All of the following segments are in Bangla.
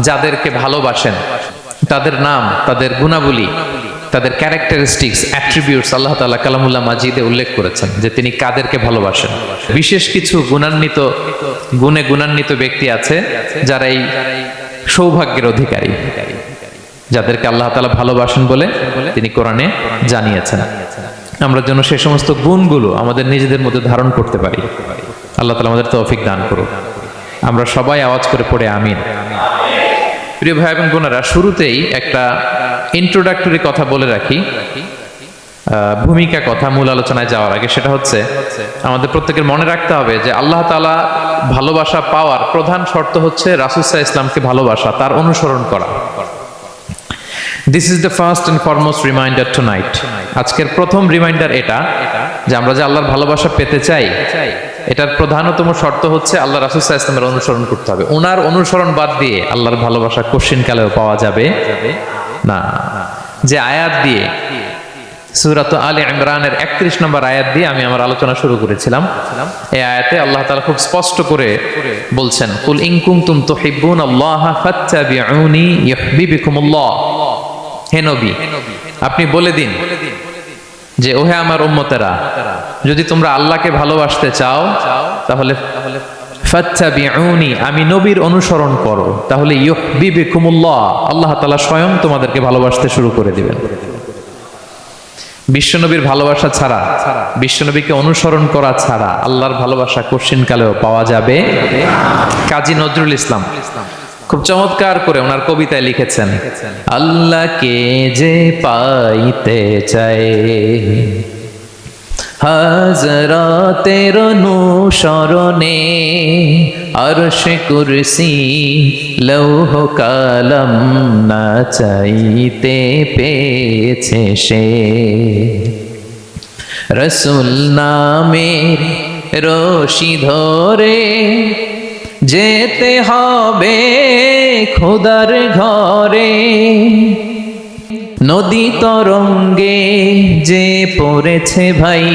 যাদেরকে ভালোবাসেন তাদের নাম, তাদের গুণাবলী, তাদের ক্যারেক্টারিস্টিক্স, অ্যাট্রিবিউটস আল্লাহ তাআলা কালামুল্লাহ মাজিদে উল্লেখ করেছেন যে তিনি কাদেরকে ভালোবাসেন। বিশেষ কিছু গুণে গুণান্বিত ব্যক্তি আছে যারা এই সৌভাগ্যের অধিকারী, যাদেরকে আল্লাহ তাআলা ভালোবাসেন বলে তিনি কোরআনে জানিয়েছেন। আমরা যেন সে সমস্ত গুণগুলো আমাদের নিজেদের মধ্যে ধারণ করতে পারি। আল্লাহ তাআলা আমাদের তৌফিক দান করুন। আমরা সবাই আওয়াজ করে পড়ে আমিন। প্রিয় ভাই এবং বোনেরা, শুরুতেই একটা ইন্ট্রোডাক্টরি কথা বলে রাখি, ভূমিকা কথা মূল আলোচনায় যাওয়ার আগে। সেটা হচ্ছে আমাদের প্রত্যেকের মনে রাখতে হবে যে আল্লাহ তাআলা ভালোবাসা পাওয়ার প্রধান শর্ত হচ্ছে রাসূল সাল্লাল্লাহু আলাইহি ওয়াসাল্লামকে ভালোবাসা, তার অনুসরণ করা। This is the first and foremost reminder tonight. আজকের প্রথম রিমাইন্ডার এটা যে আমরা যে আল্লাহর ভালোবাসা পেতে চাই, এটার প্রধানতম শর্ত হচ্ছে আল্লাহ রাসূল সাল্লাল্লাহু আলাইহি ওয়াসাল্লামের অনুসরণ করতে হবে। ওনার অনুসরণ বাদ দিয়ে আল্লাহর ভালোবাসা কোশ্চিনকালেও পাওয়া যাবে না। যে আয়াত দিয়ে সূরাত আলে ইমরানের 31 নম্বর আয়াত দিয়ে আমি আমার আলোচনা শুরু করেছিলাম, এই আয়াতে আল্লাহ তাআলা খুব স্পষ্ট করে বলছেন, কুল ইন কুনতুম তুহিব্বুনাল্লাহা ফাত্তাবিউনি ইউহিব্বুকুমুল্লাহ। হে নবী, আপনি বলে দিন যে ওহে আমার উম্মতেরা, যদি তোমরা আল্লাহকে ভালোবাসতে চাও তাহলে ফাত্তাবিউনি, আমি নবীর অনুসরণ করো, তাহলে ইউহিব্বুকুমুল্লাহ, আল্লাহ তাআলা স্বয়ং তোমাদেরকে ভালোবাসতে শুরু করে দিবেন। বিশ্বনবীর ভালোবাসা ছাড়া, বিশ্বনবীকে অনুসরণ করা ছাড়া আল্লাহর ভালোবাসা কোশ্চিনকালেও পাওয়া যাবে। কাজী নজরুল ইসলাম খুব চমৎকার করে ওনার কবিতায় লিখেছেন, আল্লাহকে যে পাইতে চায় হাজরাতের অনুসরণে, আরশ কুরসি লৌহ কালাম না চাইতে পেয়েছে সে। রসুল নামের রশি ধরে যেতে হবে খোদার ঘরে, নদী তরঙ্গে যে পড়েছে ভাই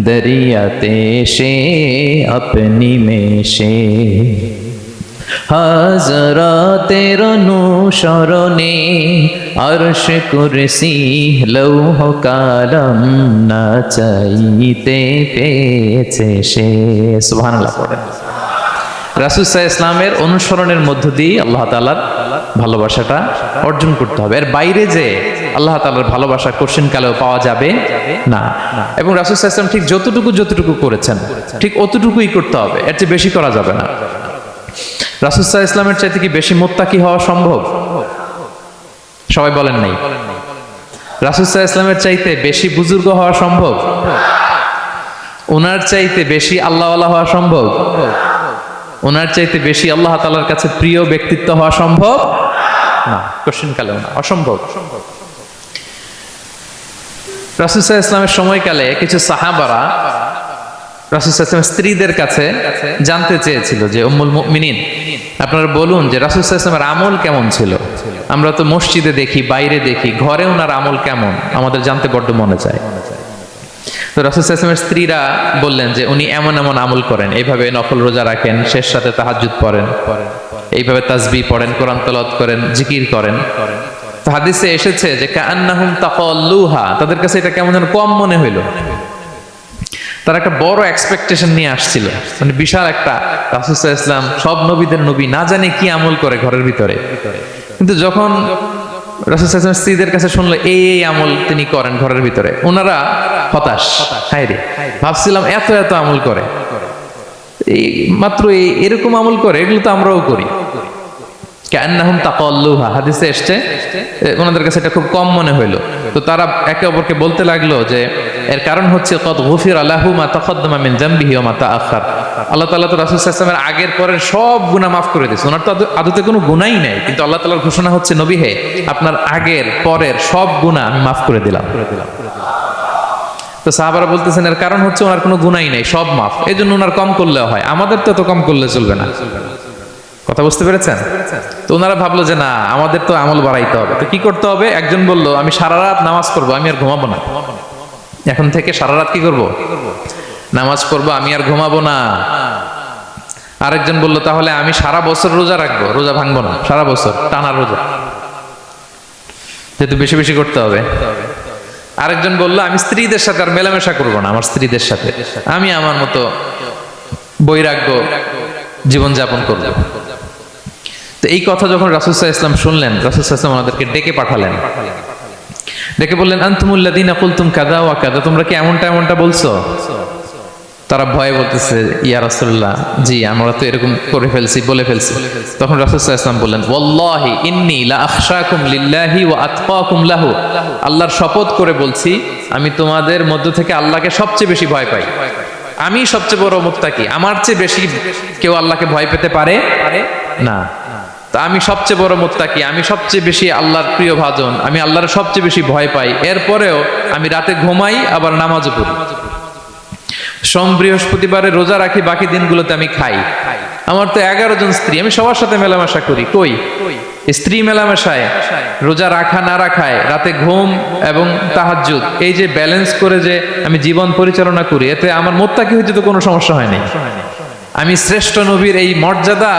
দরিয়াতে সে আপনি মেশে। হাজরাতের অনুসরণে আরশ কুরসি লৌহ কালাম না চাইতে পেয়েছে সে। সুবহানাল্লাহ পড়েন। রাসূল সাল্লাল্লাহু আলাইহি ওয়াসাল্লামের অনুসরণের মধ্য দিয়ে আল্লাহ তাআলার ভালোবাসাটা অর্জন করতে হবে। এর বাইরে যে আল্লাহ তাআলার ভালোবাসা কোশ্চিনকালেও পাওয়া যাবে না। এবং রাসূল সাল্লাল্লাহু আলাইহি ওয়াসাল্লাম ঠিক যতটুকু করেছেন ঠিক অতটুকুই করতে হবে, এর চেয়ে বেশি করা যাবে না। রাসূল সাল্লাল্লাহু আলাইহি ওয়াসাল্লামের চাইতে কি বেশি মুত্তাকি হওয়া সম্ভব? সবাই বলেন নাই। রাসূল সাল্লাল্লাহু আলাইহি ওয়াসাল্লামের চাইতে বেশি বুজুর্গ হওয়া সম্ভব? ওনার চাইতে বেশি আল্লাহওয়ালা হওয়া সম্ভব? ওনার চাইতে বেশি আল্লাহ তাআলার কাছে প্রিয় ব্যক্তিত্ব হওয়া সম্ভব না, কোশ্চিনকালেও না, অসম্ভব। রাসূল সাল্লাল্লাহু আলাইহি ওয়াসাল্লামের সময়কালে কিছু সাহাবারা রাসূল সাল্লাল্লাহু আলাইহি ওয়াসাল্লামের স্ত্রীদের কাছে জানতে চেয়েছিল যে উম্মুল মুমিনিন, আপনারা বলুন যে রাসূল সাল্লাল্লাহু আলাইহি ওয়াসাল্লামের আমল কেমন ছিল? আমরা তো মসজিদে দেখি, বাইরে দেখি, ঘরে ওনার আমল কেমন আমাদের জানতে বড্ড মনে চায়। তো রাসূল সাল্লাল্লাহু আলাইহি ওয়াসাল্লামের স্ত্রীরা বললেন যে উনি এমন এমন আমল করেন, এইভাবে নফল রোজা রাখেন, শেষ রাতে তাহাজ্জুদ পড়েন, এইভাবে তাসবিহ পড়েন, কোরআন তেলাওয়াত করেন, জিকির করেন। তো হাদিসে এসেছে যে কাআন্নাহুম তাকাল্লুহা, তাদের কাছে এটা কেমন যেন কম মনে হইল। তারা একটা বড় এক্সপেকটেশন নিয়ে আসছিল, মানে বিশাল একটা, রাসূল সাল্লাল্লাহু আলাইহি ওয়াসাল্লাম সব নবীদের নবী, না জানে কি আমল করে ঘরের ভিতরে। কিন্তু যখন রাসূল সাল্লাল্লাহু আলাইহি ওয়াসাল্লাম স্ত্রীদের কাছে শুনলো এই আমল তিনি করেন ঘরের ভিতরে, ওনারা হতাশ। হায় রে, ভাবছিলাম এত এত আমল করে, এই মাত্র এরকম আমল করে, এগুলো তো আমরাও করি। কাআন্নাহুম তাকাল্লুহা, হাদিসে এসেছে ওনাদের কাছে এটা খুব কম মনে হইলো। তো তারা একে অপরকে বলতে লাগলো যে এর কারণ হচ্ছে কদ গুফিরা লাহু মা তাকাদ্দামা মিন যামবিহি ওয়া মা তাআখার। আল্লাহ তাআলা তো রাসূল সাল্লাল্লাহু আলাইহি ওয়াসাল্লামের আগের পরের সব গুনাহ মাফ করে দিয়েছে। ওনার তো আদতে কোনো গুনাহই নাই, কিন্তু আল্লাহ তাআলার ঘোষণা হচ্ছে নবী হে, আপনার আগের পরের সব গুনাহ আমি মাফ করে দিলাম। তো সাহাবারা বলতেছেন এর কারণ হচ্ছে ওনার কোনো গুনাহই নাই, সব মাফ, এজন্য ওনার কম করলেও হয়, আমাদের তো এত কম করলে চলবে না। কথা বুঝতে পেরেছেন? তো ওনারা ভাবলো যে না, আমাদের তো আমল বাড়াইতে হবে। তো কি করতে হবে? একজন বলল আমি সারা রাত নামাজ পড়বো, আমি আর ঘুমাবো না। এখন থেকে সারা রাত কি করব? নামাজ পড়বো, আমি আর ঘুমাবো না। আরেকজন বলল তাহলে আমি সারা বছর রোজা রাখবো, রোজা ভাঙবো না, সারা বছর টানা রোজা, যেহেতু বেশি বেশি করতে হবে। আরেকজন বললো আমি স্ত্রীদের সাথে আর মেলামেশা করবো না, আমার স্ত্রীদের সাথে আমি আমার মতো বৈরাগ্য জীবন যাপন করবো। তো এই কথা যখন রাসূল সাল্লাল্লাহু আলাইহি ওয়াসাল্লাম শুনলেন, রাসূল সাল্লাল্লাহু আলাইহি ওয়াসাল্লাম ওনাদেরকে ডেকে পাঠালেন, ডেকে বললেন আনতুমুল্লাযীনা কুলতুম কাযা ওয়া কাযা, তোমরা কি এমনটা এমনটা বলছো? তারা ভয়ে বলতেছে ইয়া রাসূলুল্লাহ, জি আমরা তো এরকম করে ফেলছি, বলে ফেলছি। তখন রাসূল সাল্লাল্লাহু আলাইহি ওয়াসাল্লাম বললেন ওয়াল্লাহি ইন্নী লা আখশাকুম লিল্লাহি ওয়া আতকাকুম লাহু, আল্লাহর শপথ করে বলছি আমি তোমাদের মধ্য থেকে আল্লাহকে সবচেয়ে বেশি ভয় পাই, আমি সবচেয়ে বড় মুত্তাকি, আমার চেয়ে বেশি কেউ আল্লাহকে ভয় পেতে পারে না। তা আমি সবচেয়ে বড় মুত্তাকি, আমি সবচেয়ে বেশি আল্লাহর প্রিয় ভাজন, আমি আল্লাহর সবচেয়ে বেশি ভয় পাই, এরপরেও আমি রাতে ঘুমাই আবার নামাজও পড়ি, সোম বৃহস্পতিবারে রোজা রাখি, বাকি দিনগুলোতে আমি খাই, আমার তো 11 জন স্ত্রী, আমি সবার সাথে মেলামেশা করি, কই স্ত্রী মেলামেশায়, রোজা রাখা না রাখায়, রাতে ঘুম এবং তাহাজ্জুদ, এই যে ব্যালেন্স করে যে আমি জীবন পরিচালনা করি, এতে আমার মুত্তাকি হইতে তো কোনো সমস্যা হয় নাই। আমি শ্রেষ্ঠ নবীর এই মর্যাদা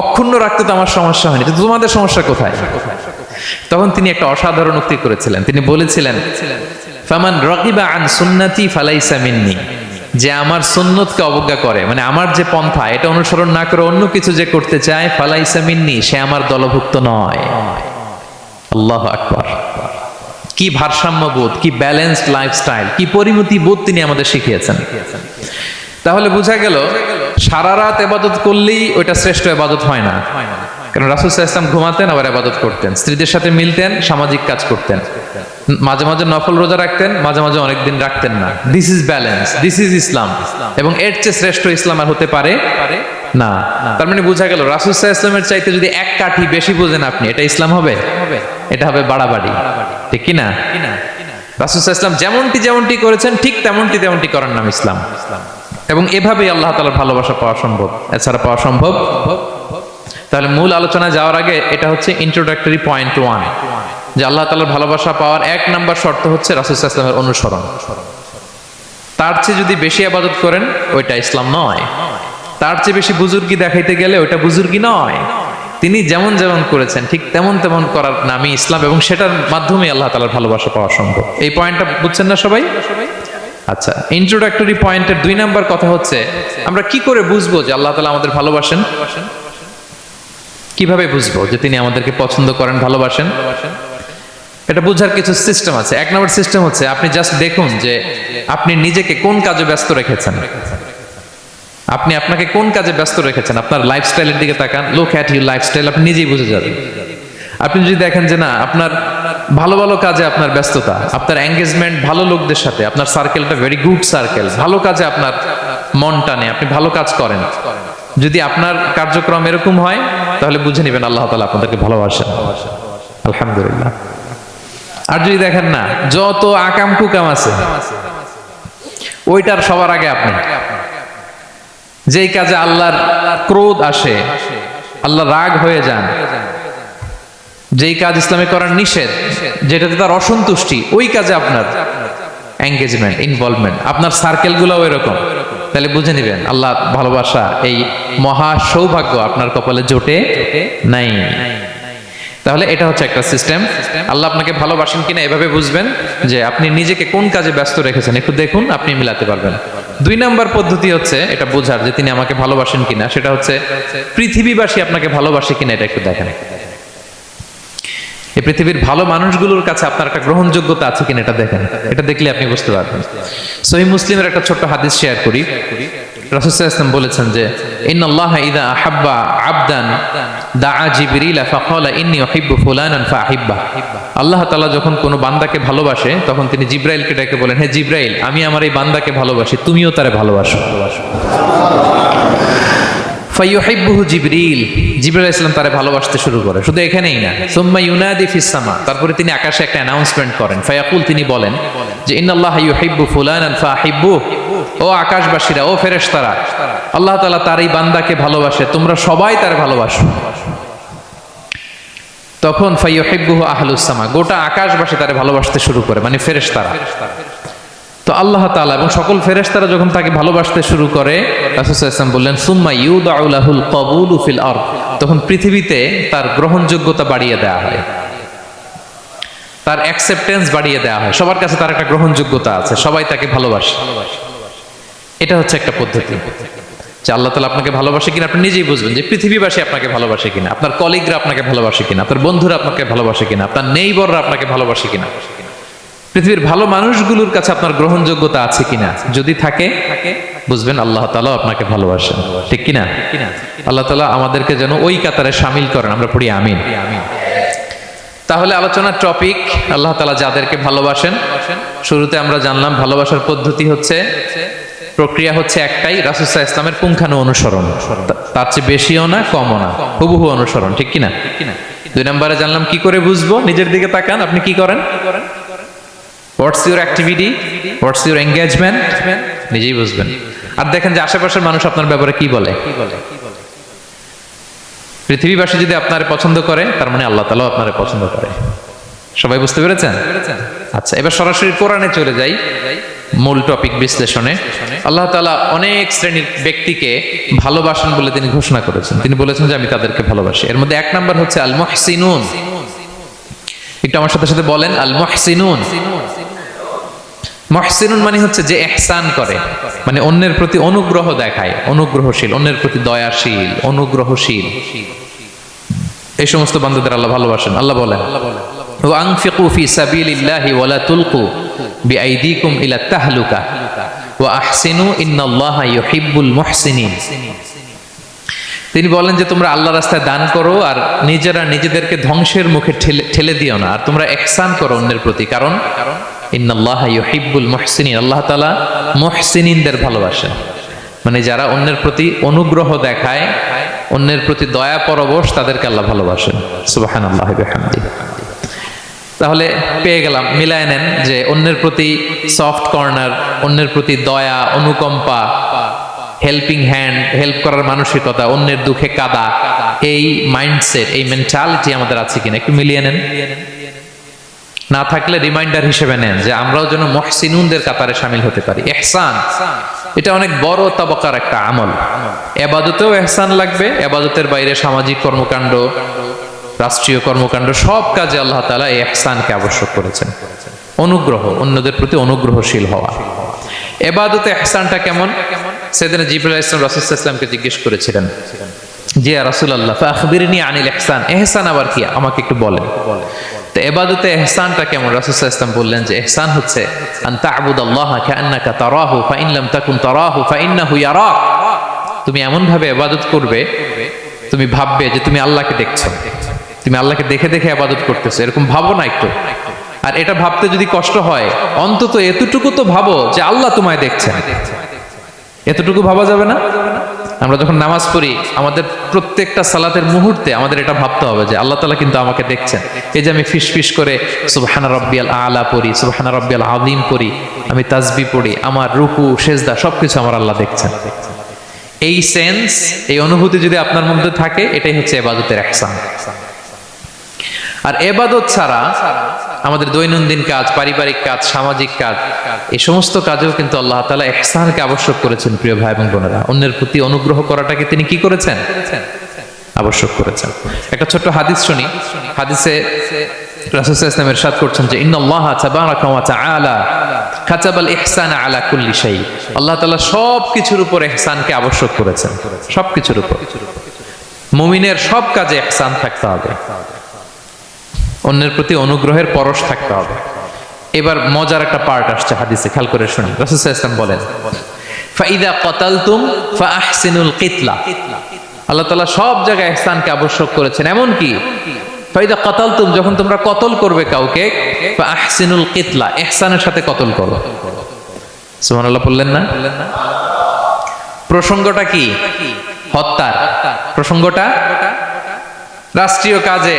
অক্ষুণ্ণ রাখতে তো আমার সমস্যা হয়নি, তো তোমাদের সমস্যা কোথায়? তখন তিনি একটা অসাধারণ উক্তি করেছিলেন, তিনি বলেছিলেন ফামান রাগিবা আন সুন্নতি ফালাইসা মিন্নি, যে আমার সুন্নতকে অবজ্ঞা করে, মানে আমার যে পন্থা এটা অনুসরণ না করে অন্য কিছু যে করতে চায়, ফালাইসা মিন্নি, সে আমার দলভুক্ত নয়। আল্লাহু আকবার। কি ভারসাম্যবোধ, কি ব্যালেন্সড লাইফস্টাইল, কি পরিমিতি বোধ তিনি আমাদের শিখিয়েছেন। তাহলে বোঝা গেল সারা রাত ইবাদত করলেই ওইটা শ্রেষ্ঠ ইবাদত হয় না, কারণ রাসূল সাল্লাল্লাহু আলাইহি ওয়াসাল্লাম ঘুমাতেন আবার ইবাদত করতেন, স্ত্রীদের সাথে মিলতেন, সামাজিক কাজ করতেন, মাঝে মাঝে নফল রোজা রাখতেন, মাঝে মাঝে অনেকদিন রাখতেন না। This is balance, this is Islam, এবং এর চেয়ে শ্রেষ্ঠ ইসলাম আর হতে পারে না। তার মানে বোঝা গেল রাসূল সাল্লাল্লাহু আলাইহি ওয়াসাল্লামের চাইতে যদি এক কাঠি বেশি বোঝেন আপনি, এটা ইসলাম হবে? এটা হবে বাড়াবাড়ি, ঠিক কি না? রাসূল সাল্লাল্লাহু আলাইহি ওয়াসাল্লাম যেমনটি করেছেন ঠিক তেমনটি করার নাম ইসলাম, এবং এভাবেই আল্লাহ তাআলার ভালোবাসা পাওয়া সম্ভব, এছাড়া পাওয়া সম্ভব। তাহলে মূল আলোচনায় যাওয়ার আগে এটা হচ্ছে ইন্ট্রোডাক্টরি পয়েন্ট 1, যে আল্লাহ তাআলার ভালোবাসা পাওয়ার 1 নম্বর শর্ত হচ্ছে রাসূল সাল্লাল্লাহু আলাইহি ওয়াসাল্লামের অনুসরণ। তার চেয়ে যদি বেশি ইবাদত করেন ওইটা ইসলাম নয়, তার চেয়ে বেশি বুজুর্গি দেখাইতে গেলে ওইটা বুজুর্গি নয়। তিনি যেমন যেমন করেছেন ঠিক তেমন করার নামই ইসলাম, এবং সেটার মাধ্যমে আল্লাহ তাআলার ভালোবাসা পাওয়া সম্ভব। এই পয়েন্টটা বুঝছেন না সবাই? আচ্ছা, ইন্ট্রোডাক্টরি পয়েন্টের 2 নাম্বার কথা হচ্ছে আমরা কি করে বুঝবো যে আল্লাহ তাআলা আমাদের ভালোবাসেন? কিভাবে বুঝবো যে তিনি আমাদেরকে পছন্দ করেন, ভালোবাসেন? এটা বোঝার কিছু সিস্টেম আছে। 1 নম্বর সিস্টেম হচ্ছে আপনি জাস্ট দেখুন যে আপনি নিজেকে কোন কাজে ব্যস্ত রেখেছেন, আপনি আপনাকে কোন কাজে ব্যস্ত রেখেছেন। আপনার লাইফস্টাইলের দিকে তাকান, লুক অ্যাট ইউর লাইফস্টাইল, আপনি নিজেই বুঝে যাবেন। আপনি যদি দেখেন যে না আপনার ভালো ভালো কাজে আপনার ব্যস্ততা, আপনার এঙ্গেজমেন্ট ভালো লোকদের সাথে, আপনার সার্কেলটা ভেরি গুড সার্কেল, ভালো কাজে আপনার মন টানে, আপনি ভালো কাজ করেন, যদি আপনার কার্যক্রম এরকম হয় তাহলে বুঝে নেবেন আল্লাহ তাআলা আপনাদেরকে ভালোবাসেন, আলহামদুলিল্লাহ। আর যদি দেখেন না যত আকাম কুকাম আছে ওইটার সবার আগে আপনি, যেই কাজে আল্লাহর ক্রোধ আসে, আল্লাহ রাগ হয়ে যান, যেই কাজ ইসলামে করার নিষেধ, যেটাতে তার অসন্তুষ্টি, ওই কাজে আপনার এঙ্গেজমেন্ট, ইনভলভমেন্ট, আপনার সার্কেলগুলোও এরকম, তাহলে বুঝে নেবেন আল্লাহ ভালোবাসা এই মহা সৌভাগ্য আপনার কপালে জোটে নাই। তাহলে এটা হচ্ছে একটা সিস্টেম। আল্লাহ আপনাকে ভালোবাসেন কিনা এভাবে বুঝবেন যে আপনি নিজেকে কোন কাজে ব্যস্ত রেখেছেন, একটু দেখুন, আপনি মিলাতে পারবেন। 2 নম্বর পদ্ধতি হচ্ছে এটা বোঝার যে তিনি আমাকে ভালোবাসেন কিনা, সেটা হচ্ছে পৃথিবীবাসী আপনাকে ভালোবাসে কিনা এটা একটু দেখেন। এই পৃথিবীর ভালো মানুষগুলোর কাছে আপনার একটা গ্রহণযোগ্যতা আছে কিনা এটা দেখেন, এটা দেখলে আপনি বুঝতে পারবেন। সহিহ মুসলিমের একটা ছোট্ট হাদিস শেয়ার করি। রাসূল সাল্লাল্লাহু আলাইহি ওয়াসাল্লাম বলেছেন যে ইন্নাল্লাহা ইযা আহাব্বা আবদান দাআ জিবরিল ফাকালা ইন্নী উহিব্বু ফুলানান ফাআহিব্বা। আল্লাহ তাআলা যখন কোনো বান্দাকে ভালোবাসে তখন তিনি জিবরাইলকে ডেকে বলেন, হে জিবরাইল, আমি আমার এই বান্দাকে ভালোবাসি, তুমিও তারে ভালোবাসো। ফায়ুহিব্বুহু জিবরিল, জিবরাইল আলাইহিস সালাম তারে ভালোবাসতে শুরু করে। শুধু এখানেই না, সুম্মা ইউনাদি ফিস সামা, তারপরে তিনি আকাশে একটা অ্যানাউন্সমেন্ট করেন। ফায়াকুল, তিনি বলেন যে ইন্নাল্লাহা ইউহিব্বু ফুলানান ফাহিব্বুহু, ও আকাশবাসীরা, ও ফেরেশতারা, আল্লাহ তাআলা তার এই বান্দাকে ভালোবাসে, তোমরা সবাই তারে ভালোবাসো। তখন ফায়ুহিব্বুহু আহলুস সামা, গোটা আকাশবাসী তারে ভালোবাসতে শুরু করে, মানে ফেরেশতারা। তো আল্লাহ তাআলা এবং সকল ফেরেশতারা যখন তাকে ভালোবাসতে শুরু করে, রাসূল সাল্লাল্লাহু আলাইহি ওয়াসাল্লাম বললেন সুম্মা ইউদাউ লাহুল কবুলু ফিল আরদ, তখন পৃথিবীতে তার গ্রহণযোগ্যতা বাড়িয়ে দেওয়া হয়, তার অ্যাকসেপ্টেন্স বাড়িয়ে দেওয়া হয়, সবার কাছে তার একটা গ্রহণযোগ্যতা আছে, সবাই তাকে ভালোবাসে। এটা হচ্ছে একটা পদ্ধতি যে আল্লাহ তাআলা আপনাকে ভালোবাসে কিনা আপনি নিজেই বুঝবেন, যে পৃথিবীবাসী আপনাকে ভালোবাসে কিনা, আপনার কলিগরা আপনাকে ভালোবাসে কিনা, আপনার বন্ধুরা আপনাকে ভালোবাসে কিনা, আপনার নেইবররা আপনাকে ভালোবাসে কিনা, পৃথিবীর ভালো মানুষগুলোর কাছে আপনার গ্রহণযোগ্যতা আছে কিনা। যদি থাকে বুঝবেন আল্লাহ তাআলা আপনাকে ভালোবাসেন, ঠিক কিনা? আল্লাহ তাআলা আমাদেরকে যেন ওই কাতারে শামিল করেন, আমরা পড়ি আমিন। তাহলে আলোচনার টপিক আল্লাহ তাআলা যাদেরকে ভালোবাসেন। শুরুতে আমরা জানলাম ভালোবাসার পদ্ধতি হচ্ছে, প্রক্রিয়া হচ্ছে একটাই, রাসূল সাল্লাল্লাহু আলাইহি ওয়াসাল্লামের পুঙ্খানু অনুসরণ, তার চেয়ে বেশিও না কমও না, হুবহু অনুসরণ, ঠিক কিনা? 2 নম্বরে জানলাম কি করে বুঝবো, নিজের দিকে তাকান, আপনি কি করেন, what's your activity, what's your engagement, নিজেই বুঝবেন। আর দেখেন যে আশেপাশের মানুষ আপনার ব্যাপারে কি বলে। পৃথিবীবাসী যদি আপনার পছন্দ করে, তার মানে আল্লাহ তাআলাও আপনারে পছন্দ করে। সবাই বুঝতে পেরেছেন? আচ্ছা, এবার সরাসরি কোরআনে চলে যাই, মূল টপিক বিশ্লেষণে। আল্লাহ তাআলা অনেক শ্রেণীর ব্যক্তিকে ভালোবাসেন বলে তিনি ঘোষণা করেছেন। তিনি বলেছেন যে আমি তাদেরকে ভালোবাসি। এর মধ্যে 1 নাম্বার হচ্ছে আল মুহসিনুন। একটু আমার সাথে সাথে বলেন, আল মুহসিনুন। মুহসিনুন মানে হচ্ছে যে ইহসান করে, মানে অন্যের প্রতি অনুগ্রহ দেখায়, অনুগ্রহশীল, অন্যের প্রতি দয়াশীল, অনুগ্রহশীল। এই সমস্ত বান্দাদের আল্লাহ ভালোবাসেন। আল্লাহ বলেন ওয়া আনফিকু ফি সাবিলিল্লাহি ওয়া লা তুলকু বিআইদিকুম ইলা তাহলুকা ওয়া আহসিনু ইন্নাল্লাহা ইউহিব্বুল মুহসিনিন। তিনি বলেন যে তোমরা আল্লাহর রাস্তায় দান করো আর নিজেরা নিজেদেরকে ধ্বংসের মুখে ঠেলে দিও না, আর তোমরা ইহসান করো অন্যের প্রতি, কারণ ইন্নাল্লাহা ইউহিব্বুল মুহসিনিন, আল্লাহ তাআলা মুহসিনিনদের ভালোবাসেন, মানে যারা অন্যের প্রতি অনুগ্রহ দেখায়, অন্যের প্রতি দয়া পরবশ, তাদেরকে আল্লাহ ভালোবাসেন। সুবহানাল্লাহি ওয়া বিহামদিহি। তাহলে পেয়ে গেলাম, মিলায় নেন যে অন্যের প্রতি সফট কর্নার, অন্যের প্রতি দয়া, অনুকম্পা, হেল্পিং হ্যান্ড, হেল্প করার মানসিকতা, অন্যের দুঃখে কাদা, এই মাইন্ডসেট, এই মেন্টালিটি আমাদের আছে কিনা একটু মিলিয়ে নেন। না থাকলে রিমাইন্ডার হিসেবে নেন যে আমরাও যেন মুহসিনুনদের কাতারে শামিল হতে পারি। ইহসান এটা অনেক বড় তাবাকার একটা আমল। ইবাদতেও ইহসান লাগবে, ইবাদতের বাইরে সামাজিক কর্মকাণ্ড, রাষ্ট্রীয় কর্মকাণ্ড, সব কাজে আল্লাহ তাআলা এই ইহসানকে আবশ্যক করেছেন। অনুগ্রহ, অন্যদের প্রতি অনুগ্রহশীল হওয়া। ইবাদতে ইহসানটা কেমন? সাইয়েদনা জিবরাইল আলাইহিস সালাম রাসূল সাল্লাল্লাহু আলাইহি ওয়াসাল্লামকে জিজ্ঞেস করেছিলেন যে ইয়া রাসূলুল্লাহ ফাখবিরনি আনিল ইহসান, ইহসান আবার কি, আমাকে একটু বলেন। তো ইবাদতে ইহসানটা কেমন? রাসূল সাল্লাল্লাহু আলাইহি ওয়াসাল্লাম বললেন যে ইহসান হচ্ছে আন তা'বুদাল্লাহা কাআন্নাকা তারাহু ফা ইন লাম তাকুন তারাহু ফা ইন্নাহু ইয়ারাক। তুমি এমন ভাবে ইবাদত করবে, তুমি ভাববে যে তুমি আল্লাহকে দেখছো, তুমি আল্লাহকে দেখে দেখে ইবাদত করতেছো, এরকম ভাবো না একটু। আর এটা ভাবতে যদি কষ্ট হয়, অন্তত এতটুকু তো ভাবো যে আল্লাহ তোমায় দেখছেন। এতটুকু ভাবা যাবে না? আমরা যখন নামাজ পড়ি, আমাদের প্রত্যেকটা সালাতের মুহূর্তে আমাদের এটা ভাবতে হবে যে আল্লাহ তাআলা কিন্তু আমাকে দেখছেন। এই যে আমি ফিস ফিস করে সুবহানা রাব্বিয়াল আলা পড়ি, সুবহানা রাব্বিয়াল আযীম পড়ি, আমি তাসবিহ পড়ি, আমার রুকু সেজদা সবকিছু আমার আল্লাহ দেখছেন। এই সেন্স, এই অনুভূতি যদি আপনার মধ্যে থাকে, এটাই হচ্ছে ইবাদতের ইহসান। আর ইবাদত ছাড়া আমাদের দৈনন্দিন কাজ, পারিবারিক কাজ, সামাজিক কাজ, এই সমস্ত কাজেও কিন্তু আল্লাহ তাআলা ইহসানকে আবশ্যক করেছেন। প্রিয় ভাই এবং বোনেরা, অন্যের প্রতি অনুগ্রহ করাটাকে তিনি কি করেছেন? আবশ্যক করেছেন। একটা ছোট্ট হাদিস শুনি। হাদিসে রাসূল সাল্লাল্লাহু আলাইহি ওয়াসাল্লাম ইরশাদ করছেন যে ইন্নাল্লাহা তাবারাকা ওয়া তাআলা কাতাবাল ইহসানা আলা কুল্লি শাই। আল্লাহ তাআলা সব কিছুর উপর ইহসানকে আবশ্যক করেছেন, সব কিছুর উপর। মুমিনের সব কাজে ইহসান থাকতে হবে, অন্যের প্রতি অনুগ্রহের পরশ থাকতে হবে। এবার মজার একটা পার্ট আসছে হাদিসে, খেয়াল করে শুনি। রাসূল সাল্লাল্লাহু আলাইহি ওয়াসাল্লাম বলেন ফাইদা কাতালতুম ফাআহসিনুল কিতলা। আল্লাহ তাআলা সব জায়গায় ইহসানকে আবশ্যক করেছেন। এমন কি ফাইদা কাতালতুম, যখন তোমরা কতল করবে কাউকে, ফাআহসিনুল কিতলা, ইহসানের সাথে কতল করো। সুবহানাল্লাহ বললেন না? প্রসঙ্গটা কি? হত্যার প্রসঙ্গটা। রাষ্ট্রীয় কাজে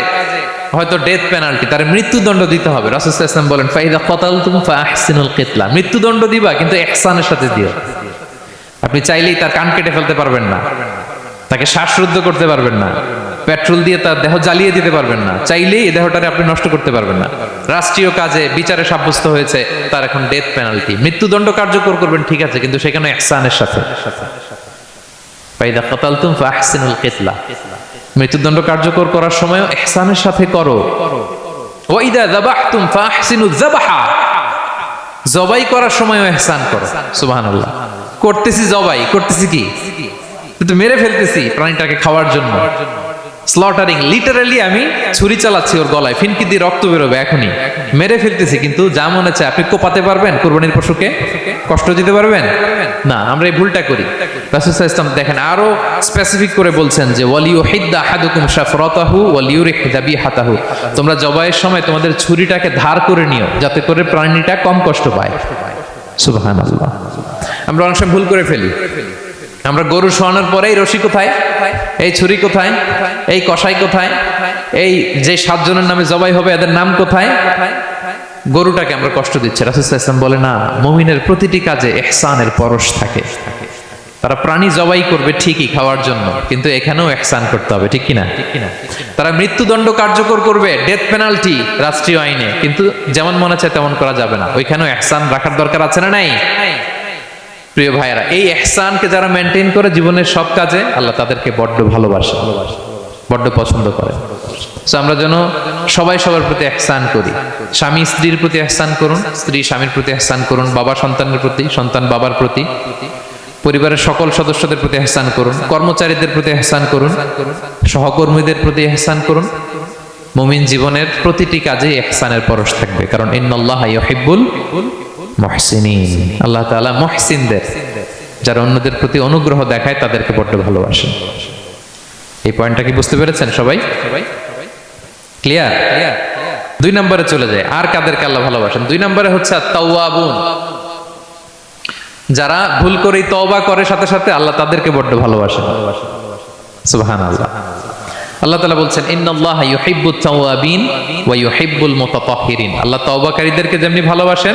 হয়তো ডেথ পেনাল্টি, তার মৃত্যুদণ্ড দিতে হবে। রাসূল সাল্লাল্লাহু আলাইহি ওয়াসাল্লাম বলেন ফাইদা কাতালতুম ফাআহসিনুল কিতলা, মৃত্যুদণ্ড দিবা কিন্তু ইহসানের সাথে দিও। আপনি চাইলেই তার কান কেটে ফেলতে পারবেন না, তাকে শ্বাসরুদ্ধ করতে পারবেন না, পেট্রোল দিয়ে তার দেহ জ্বালিয়ে দিতে পারবেন না, চাইলেই এই দেহটারে আপনি নষ্ট করতে পারবেন না। রাষ্ট্রীয় কাজে বিচারে সাব্যস্ত হয়েছে তার এখন ডেথ পেনাল্টি, মৃত্যুদণ্ড কার্যকর করবেন ঠিক আছে, কিন্তু সেখানে ইহসানের সাথে। ফাইদা কাতালতুম ফাহসিনুল কিতলা, মৃত্যুদণ্ড কার্যকর করার সময় ইহসানের সাথে করো। ওয়া ইদা যাবাহতুম ফাহসিনুয যাবহা, জবাই করার সময় ইহসান করো। সুবহানাল্লাহ। করতেছি জবাই, করতেছি কি? কিন্তু মেরে ফেলতেছি প্রাণীটাকে খাওয়ার জন্য, স্লটারিং, লিটারালি আমি ছুরি চালাচ্ছি ওর গলায়, ফিনকি দিয়ে রক্ত বেরোবে এখনই, মেরে ফেলতেছি। কিন্তু যা মনে চায় আপনি কোপাতে পারবেন কুরবানির পশুকে? কষ্ট দিতে পারবেন না। আমরা এই ভুলটা করি। রাসূল সাল্লাল্লাহু আলাইহি ওয়াসাল্লাম দেখেন আরো স্পেসিফিক করে বলছেন যে ওয়ালিউহিদ্দা আহাদুকুম শাফরাতাহু ওয়ালিউরিহ যাবিহাতাহু, তোমরা জবাইয়ের সময় তোমাদের ছুরিটাকে ধার করে নিও যাতে করে প্রাণীটা কম কষ্ট পায়। সুবহানাল্লাহ। আমরা অনেক সময় ভুল করে ফেলি। আমরা গরু শোয়ানোর পরে এই রশি কোথায়, এই ছুরি কোথায়, এই কষাই কোথায়, এই যে 7 জনের নামে জবাই হবে এদের নাম কোথায়? গরুটাকে আমরা কষ্ট দিচ্ছি। রাসূল সাল্লাল্লাহু আলাইহি ওয়াসাল্লাম বলে না, মুমিনের প্রতিটি কাজে ইহসানের পরশ থাকে। তারা প্রাণী জবাই করবে ঠিকই খাওয়ার জন্য, কিন্তু এখানেও ইহসান করতে হবে, ঠিক কিনা? তারা মৃত্যুদণ্ড কার্যকর করবে, ডেথ পেনাল্টি রাষ্ট্রীয় আইনে, কিন্তু যেমন মনে চায় তেমন করা যাবে না। ওইখানেও ইহসান রাখার দরকার আছে না নাই? প্রিয় ভাইয়েরা, এই ইহসানকে যারা মেনটেন করে জীবনের সব কাজে, আল্লাহ তাদেরকে বড্ড ভালোবাসে, বড্ড পছন্দ করে। সো আমরা যেন সবাই সবার প্রতি ইহসান করি। স্বামী স্ত্রীর প্রতি ইহসান করুন, স্ত্রী স্বামীর প্রতি ইহসান করুন, বাবা সন্তানের প্রতি, সন্তান বাবার প্রতি, পরিবারের সকল সদস্যদের প্রতি ইহসান করুন, কর্মচারীদের প্রতি ইহসান করুন, সহকর্মীদের প্রতি ইহসান করুন। মুমিন জীবনের প্রতিটি কাজে ইহসানের পরশ থাকবে, কারণ ইন্নাল্লাহা ইউহিব্বুল মুহসিনিন, আল্লাহ তাআলা মুহসিনদের, যারা অন্যদের প্রতি অনুগ্রহ দেখায় তাদেরকে বড্ড ভালোবাসেন। এই পয়েন্টটা কি বুঝতে পেরেছেন সবাই? ক্লিয়ার? 2 নম্বরে চলে যায়, আর কাদেরকে আল্লাহ ভালোবাসেন? 2 নম্বরে হচ্ছে আত-তাওয়াবুন, যারা ভুল করেই তওবা করে সাথে সাথে আল্লাহ তাদেরকে বড্ড ভালোবাসেন। সুবহানাল্লাহ। আল্লাহ তাআলা বলছেন ইন্নাল্লাহা ইউহিব্বুত তাওয়াবিন ওয়া ইউহিব্বুল মুতাতাহহিরিন, আল্লাহ তওবাকারীদেরকে যেমনি ভালোবাসেন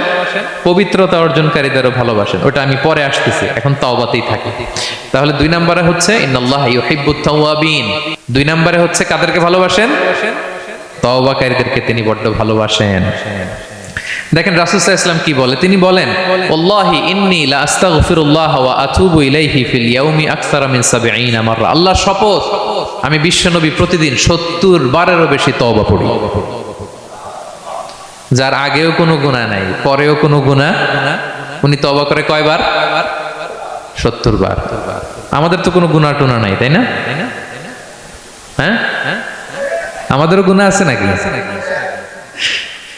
পবিত্রতা অর্জনকারীদেরও ভালোবাসেন। ওটা আমি পরে আসতেছি, এখন তওবাতেই থাকি। তাহলে 2 নম্বরে হচ্ছে ইন্নাল্লাহা ইউহিব্বুত তাওয়াবিন, 2 নম্বরে হচ্ছে কাদেরকে ভালোবাসেন? তওবাকারীদেরকে তিনি বড্ড ভালোবাসেন। দেখেন রাসূল সাল্লাল্লাহু আলাইহি ওয়াসাল্লাম কি বলে, তিনি বলেন ওয়াল্লাহি ইন্নী লা আস্তাগফিরুল্লাহ ওয়া আতুবু ইলাইহি ফিল ইয়াউমি আকসারা মিন 70 মাররা, আল্লাহর শপথ আমি বিশ্বনবী প্রতিদিন 70 বারেরও বেশি তওবা পড়ি। যার আগেও কোনো গুনাহ নাই, পরেও কোনো গুনাহ, উনি তওবা করে কয়বার? 70 বার। আমাদের তো কোনো গুনাহ টুনা নাই, তাই না? হ্যাঁ, আমাদেরও গুনাহ আছে নাকি?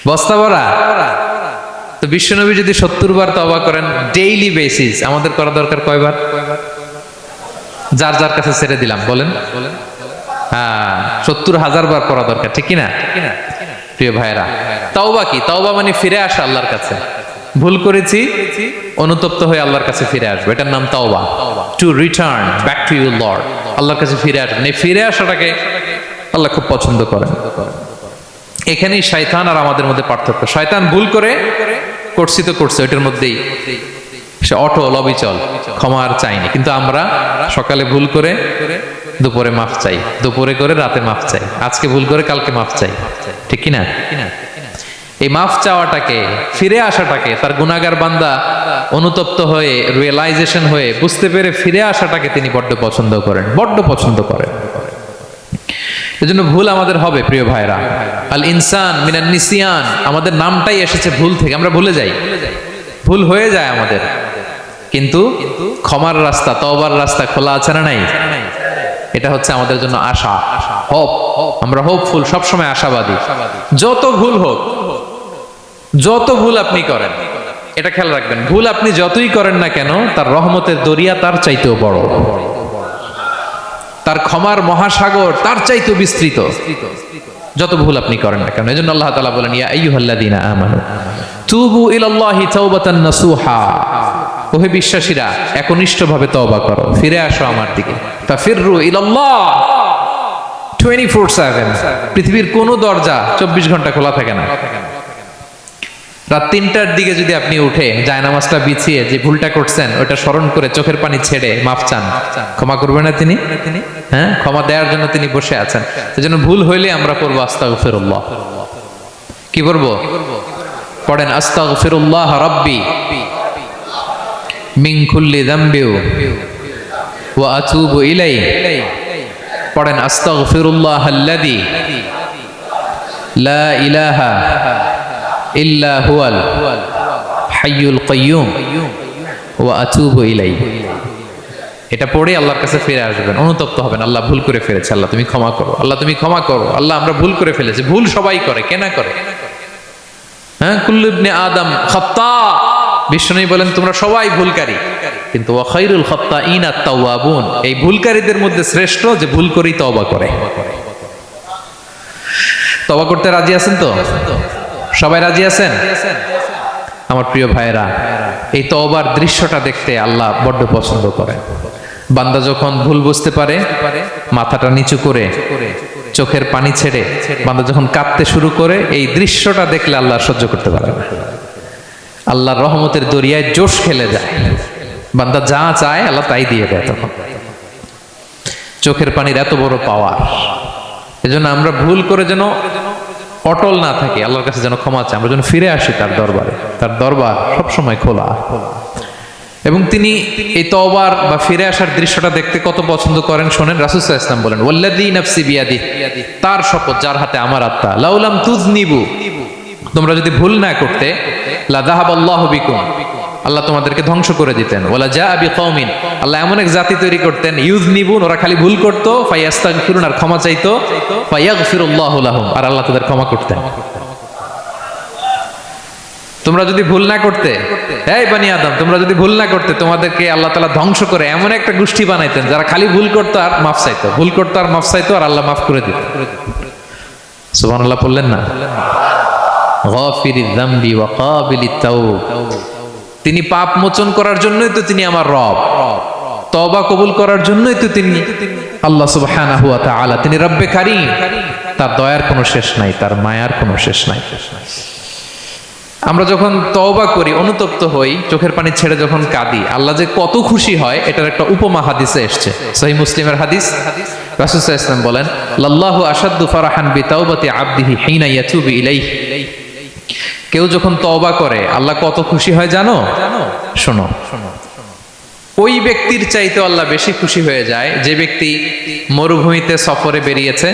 বস্তা ভরা। তো বিশ্বনবী যদি 70 বার তওবা করেন ডেইলি বেসিস, আমাদের করা দরকার কয়বার? যার যার কাছে ছেড়ে দিলাম, বলেন। হ্যাঁ, 70,000 বার করা দরকার, ঠিক কিনা? প্রিয় ভাইরা, তওবা কি? তওবা মানে ফিরে আসা আল্লাহর কাছে। ভুল করেছি, অনুতপ্ত হয়ে আল্লাহর কাছে ফিরে আসবো, এটার নাম তওবা। To return back to your Lord, আল্লাহর কাছে ফিরে আসবেন। এই ফিরে আসাটাকে আল্লাহ খুব পছন্দ করেন। এখানেই শয়তান আর আমাদের মধ্যে পার্থক্য। শয়তান ভুল করে করছি তো করছে, ওইটার মধ্যেই সে অটল অবিচল, ক্ষমা আর চাইনি। কিন্তু আমরা সকালে ভুল করে দুপুরে মাফ চাই, দুপুরে করে রাতে মাফ চাই, আজকে ভুল করে কালকে মাফ চাই, ঠিক কিনা? এই মাফ চাওয়াটাকে, ফিরে আসাটাকে, তার গুনাহগার বান্দা অনুতপ্ত হয়ে, রিয়েলাইজেশন হয়ে, বুঝতে পেরে ফিরে আসাটাকে তিনি বড্ড পছন্দ করেন, বড্ড পছন্দ করেন। এজন্য ভুল আমাদের হবে প্রিয় ভাইরা। আল ইনসান মিনান নিসিয়ান, আমাদের নামটাই এসেছে ভুল থেকে, আমরা ভুলে যাই, ভুল হয়ে যায় আমাদের। কিন্তু ক্ষমার রাস্তা, তওবার রাস্তা খোলা আছে না নাই? এটা হচ্ছে আমাদের জন্য আশা, হোপ। আমরা হোপফুল, সবসময় আশাবাদী। যত ভুল হোক, যত ভুল আপনি করেন, এটা খেয়াল রাখবেন, ভুল আপনি যতই করেন না কেন, তার রহমতের দরিয়া তার চাইতেও বড়, তার ক্ষমার মহাসাগর তার চাইতেও বিস্তৃত, যত ভুল আপনি করেন না কেন। এজন্য আল্লাহ তাআলা বলেন ইয়া আইয়ুহাল্লাযীনা আমানু তুবু ইলাল্লাহি তাওবাতান নাসুহা, ওহে বিশ্বাসীরা একনিষ্ঠভাবে তওবা করো, ফিরে আসো আমার দিকে। ফাফিররু ইলাল্লাহ 24/7, পৃথিবীর কোনো দরজা 24 ঘন্টা খোলা থাকে না। রাত 3টার দিকে যদি আপনি উঠে জায়নামাজটা বিছিয়ে যে ভুলটা করছেন ওটা স্মরণ করে চোখের পানি ছেড়ে মাফ চান, ক্ষমা করবে না তিনি? হ্যাঁ, ক্ষমা দেওয়ার জন্য তিনি বসে আছেন। সেজন্য ভুল হইলে আমরা পড়বো আস্তাগফিরুল্লাহ। কি পড়বো? পড়েন আস্তাগফিরুল্লাহ রাব্বি মিন কুল্লি যামবি ওয়া আতুবু ইলাইহি। পড়েন আস্তাগফিরুল্লাহাল্লাযী লা ইলাহা ইল্লা হুয়াল হাইয়ুল কাইয়্যুম ওয়া আতুবু ইলাইহি। এটা পড়ে আল্লাহর কাছে ফিরে আসবেন, অনুতপ্ত হবেন, আল্লাহ ভুল করে ফেলেছে, আল্লাহ তুমি ক্ষমা করো, আল্লাহ তুমি ক্ষমা করো, আল্লাহ আমরা ভুল করে ফেলেছি। ভুল সবাই করে, কে না করে? হ্যাঁ, কুল্লু ইবনে আদম খাত্তা। বিষ্ণু বলেন তোমরা সবাই ভুলকারী, কিন্তু ওয়া খায়রুল খাত্তাইনা আত-তাওয়াবুন, এই ভুলকারীদের মধ্যে শ্রেষ্ঠ যে ভুল করেই তওবা করে। তওবা করতে রাজি আছেন তো? সবাই রাজি আছেন? আমার প্রিয় ভাইরা, এই তওবার দৃশ্যটা দেখতে আল্লাহ বড্ড পছন্দ করেন। বান্দা যখন ভুল বুঝতে পারে, মাথাটা নিচু করে চোখের পানি ছেড়ে বান্দা যখন কাঁদতে শুরু করে, এই দৃশ্যটা দেখলে আল্লাহ সহ্য করতে পারে না। আল্লাহর রহমতের দরিয়ায় জোশ খেলে যায়, বান্দা যা চায় আল্লাহ তাই দিয়ে দেয়। তখন চোখের পানির এত বড় পাওয়ার। এজন্য আমরা ভুল করে যেন অটল না থাকি, আল্লাহর কাছে যেন ক্ষমা চাই, আমরা যেন ফিরে আসি তার দরবারে। তার দরবার সবসময় খোলা, এবং তিনি এই তওবার বা ফিরে আসার দৃশ্যটা দেখতে কত পছন্দ করেন শোনেন। রাসূল সাল্লাল্লাহু আলাইহি ওয়াসাল্লাম বলেন, ওয়াল্লাযী নাফসি বিয়াদিহি, তার শপথ যার হাতে আমার আত্মা, লাউলাম তুযনিবু, তোমরা যদি ভুল না করতে, লা যাহাবাল্লাহু বিকুম, আল্লাহ তোমাদেরকে ধ্বংস করে দিতেন। ওয়ালা জাআ বিকওমিন, আল্লাহ এমন এক জাতি তৈরি করতেন, ইউযনিবুন, ওরা খালি ভুল করত, ফায়াস্তাগফিরুন, আর ক্ষমা চাইতো, ফায়াগফিরুল্লাহু লাহুম, আর আল্লাহ তাদের ক্ষমা করতেন। তোমরা যদি ভুল না করতে, এই বনি আদম, তোমরা যদি ভুল না করতে, তোমাদেরকে আল্লাহ তাআলা ধ্বংস করে এমন একটা গোষ্ঠী বানাইতেন যারা খালি ভুল করতো আর মাফ চাইতো, ভুল করতো আর মাফ চাইতো, আর আল্লাহ মাফ করে দিত। সুবহানাল্লাহ পড়লেন না? গাফিরিয যামবি ওয়া কাবিলিত তাওব, তিনি পাপ মোচন করার জন্যই তো তিনি আমার রব, তওবা কবুল করার জন্যই তো তিনি আল্লাহ সুবহানাহু ওয়া তাআলা, তিনি রব্বে কারীম, তার দয়ার কোনো শেষ নাই, তার মায়ার কোনো শেষ নাই। আমরা যখন তওবা করি, অনুতপ্ত হই, চোখের পানি ছেড়ে যখন কাঁদি, আল্লাহ যে কত খুশি হয় এটার একটা উপমা হাদিসে এসেছে, সহিহ মুসলিমের হাদিস। রাসূল সাল্লাল্লাহু আলাইহি ওয়াসাল্লাম বলেন, লাল্লাহু আশাদ্দু ফারাহান বিতাওবাতি আবদিহি হিনা ইয়াতুবু ইলাইহি, কেউ যখন তওবা করে আল্লাহ কত খুশি হয় জানো? শোনো, ওই ব্যক্তির চাইতে আল্লাহ বেশি খুশি হয়ে যায় যে ব্যক্তি মরুভূমিতে সফরে বেরিয়েছে,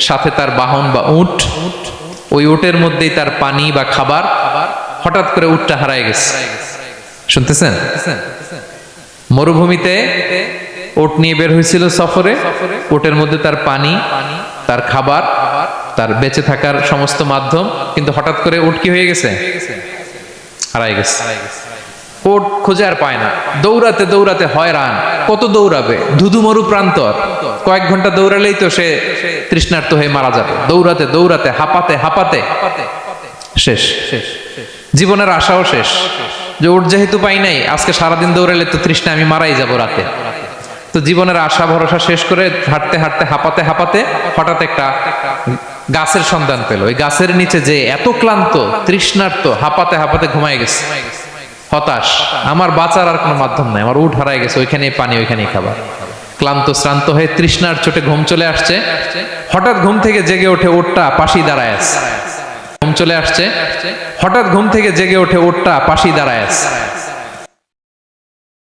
সাথে তার বাহন বা উট, ওই উটের মধ্যেই তার পানি বা খাবার, হঠাৎ করে উটটা হারায় গেছে। শুনতেছেন? মরুভূমিতে উট নিয়ে বের হয়েছিল সফরে, উটের মধ্যে তার পানি, তার খাবার, তার বেঁচে থাকার সমস্ত মাধ্যম, কিন্তু হঠাৎ করে উট কি হয়ে গেছে? হারায় গেছে। উট খুঁজে আর পায় না, দৌড়াতে দৌড়াতে হয়রান, কত দৌড়াবে, ধুধু মরু প্রান্তর, কয়েক ঘন্টা দৌড়ালেই তো সে তৃষ্ণার্ত হয়ে মারা যাবে। দৌড়াতে দৌড়াতে হাঁপাতে হাঁপাতে শেষ, জীবনের আশাও শেষ, যে উট যেহেতু পাই নাই, আজকে সারাদিন দৌড়ালে তো তৃষ্ণা আমি মারাই যাব রাতে। তো জীবনের আশা ভরসা শেষ করে হাঁটতে হাঁটতে হাঁপাতে হাঁপাতে হঠাৎ একটা গাছের সন্ধান পেল। ওই গাছের নিচে যে এত ক্লান্ত, তৃষ্ণার্ত, হাঁপাতে হাঁপাতে ঘুমায় গেছে, হতাশ, আমার বাঁচার আর কোনো মাধ্যম নাই, আমার উট হারায় গেছে, ওইখানেই পানি, ওইখানেই খাবার। ক্লান্ত শ্রান্ত হয়ে তৃষ্ণার চোটে ঘুম চলে আসছে। হঠাৎ ঘুম থেকে জেগে ওঠে উটটা পাশেই দাঁড়ায় আছে। ঘুম চলে আসছে, হঠাৎ ঘুম থেকে জেগে ওঠে উটটা পাশেই দাঁড়ায় আছে।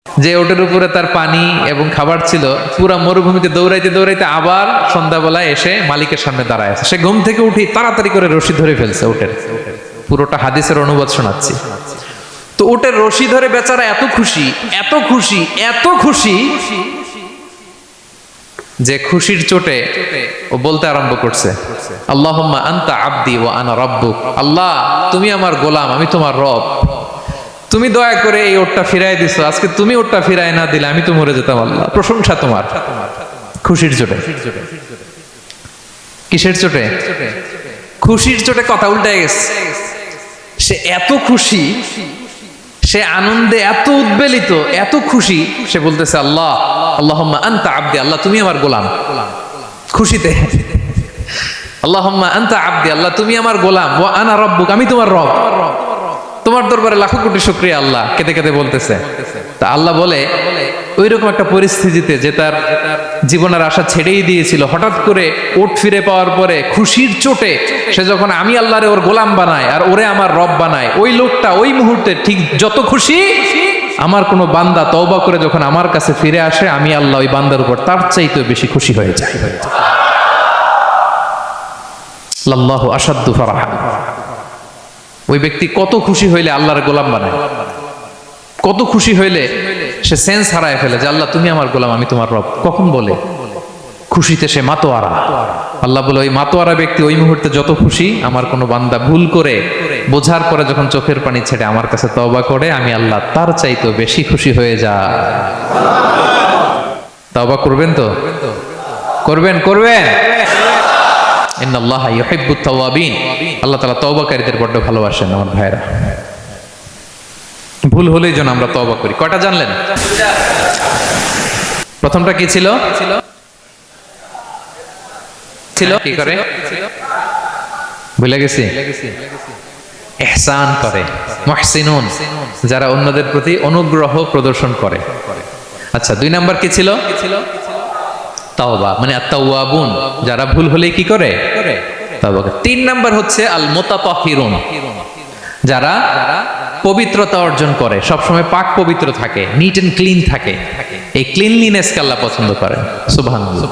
যে ওটের উপরে তার পানি এবং খাবার ছিল, পুরা মরুভূমিতে দৌড়াইতে দৌড়াইতে আবার সন্ধ্যাবেলায় এসে মালিকের সামনে দাঁড়ায় আছে। সে ঘুম থেকে উঠি তাড়াতাড়ি করে রশি ধরে ফেলছে উটের। পুরোটা হাদিসের অনুবাদ শোনাচ্ছি। তো উটের রশি ধরে বেচারা এত খুশি, এত খুশি, এত খুশি, যে খুশির চোটে ও বলতে আরম্ভ করছে, আল্লাহুম্মা আনতা আবদি ওয়া আনা রাব্বুক, আল্লাহ তুমি আমার গোলাম, আমি তোমার রব, তুমি দয়া করে এই ওটটা ফিরাই দিছো, আজকে তুমি ওটটা ফিরাই না দিলে আমি তো মরে যেতাম, আল্লাহ প্রশংসা তোমার। খুশির চোটে। কিসের চোটে? খুশির চোটে কথা উল্টায় গেছে। সে এত খুশি, সে আনন্দে এত উদ্বেলিত, এত খুশি, সে বলতেছে আল্লাহ, আল্লাহুম্মা আনতা আবদি, আল্লাহ তুমি আমার গোলাম। খুশিতে আল্লাহুম্মা আনতা আবদি, আল্লাহ তুমি আমার গোলাম, ওয়া আনা রাব্বুক, আমি তোমার রব। তোমার দরবারে লাখো কোটি শুকরিয়া আল্লাহ, কেঁদে কেঁদে বলতেছে। তা আল্লাহ বলে ওইরকম একটা পরিস্থিতিতে যে তার জীবনের আশা ছেড়েই দিয়েছিল, হঠাৎ করে ওট ফিরে পাওয়ার পরে খুশির চোটে সে যখন আমি আল্লাহরে ওর গোলাম বানায় আর ওরে আমার রব বানায়, ওই লোকটা ওই মুহূর্তে ঠিক যত খুশি, আমার কোনো বান্দা তওবা করে যখন আমার কাছে ফিরে আসে, আমি আল্লাহ ওই বান্দার উপর তার চাইতে বেশি খুশি হয়ে যায়। লাল্লাহু আশাদ্দু ফারাহা। ওই ব্যক্তি কত খুশি হইলে আল্লাহর গোলাম বানায়, কত খুশি হইলে সে সেন্স হারায় ফেলে যে আল্লাহ তুমি আমার গোলাম, আমি তোমার রব। কখন বলে? খুশিতে সে মাতোয়ারা। আল্লাহ বলে ওই মাতোয়ারা ব্যক্তি ওই মুহূর্তে যত খুশি, আমার কোনো বান্দা ভুল করে বোঝার পরে যখন চোখের পানি ছেড়ে আমার কাছে তওবা করে, আমি আল্লাহ তার চাইতে বেশি খুশি হয়ে যায়। তওবা করবেন তো? করবেন করবেন। ইন্নাল্লাহা ইউহিব্বুত তাওয়াবিন। আল্লাহ তাআলা তওবাকারীদের বড় ভালোবাসেন। আমার ভাইরা, ভুল হলেই যেন আমরা তওবা করি। কয়টা জানলেন? প্রথমটা কি ছিল? কি করে? ভুলে গেছি। ইহসান করে, মুহসিনুন, যারা অন্যদের প্রতি অনুগ্রহ প্রদর্শন করে। আচ্ছা, 2 নাম্বার কি ছিল? তাওবা, মানে আত-তাওয়াবুন, যারা ভুল হলেই কি করে? তাওবা করে। 3 নাম্বার হচ্ছে আল মুতাতাহহিরুন, যারা পবিত্রতা অর্জন করে, সবসময় পাক পবিত্র থাকে, নিট এন্ড ক্লিন থাকে। এই ক্লিনলিনেসকে আল্লাহ পছন্দ করেন। সুবহানাল্লাহ।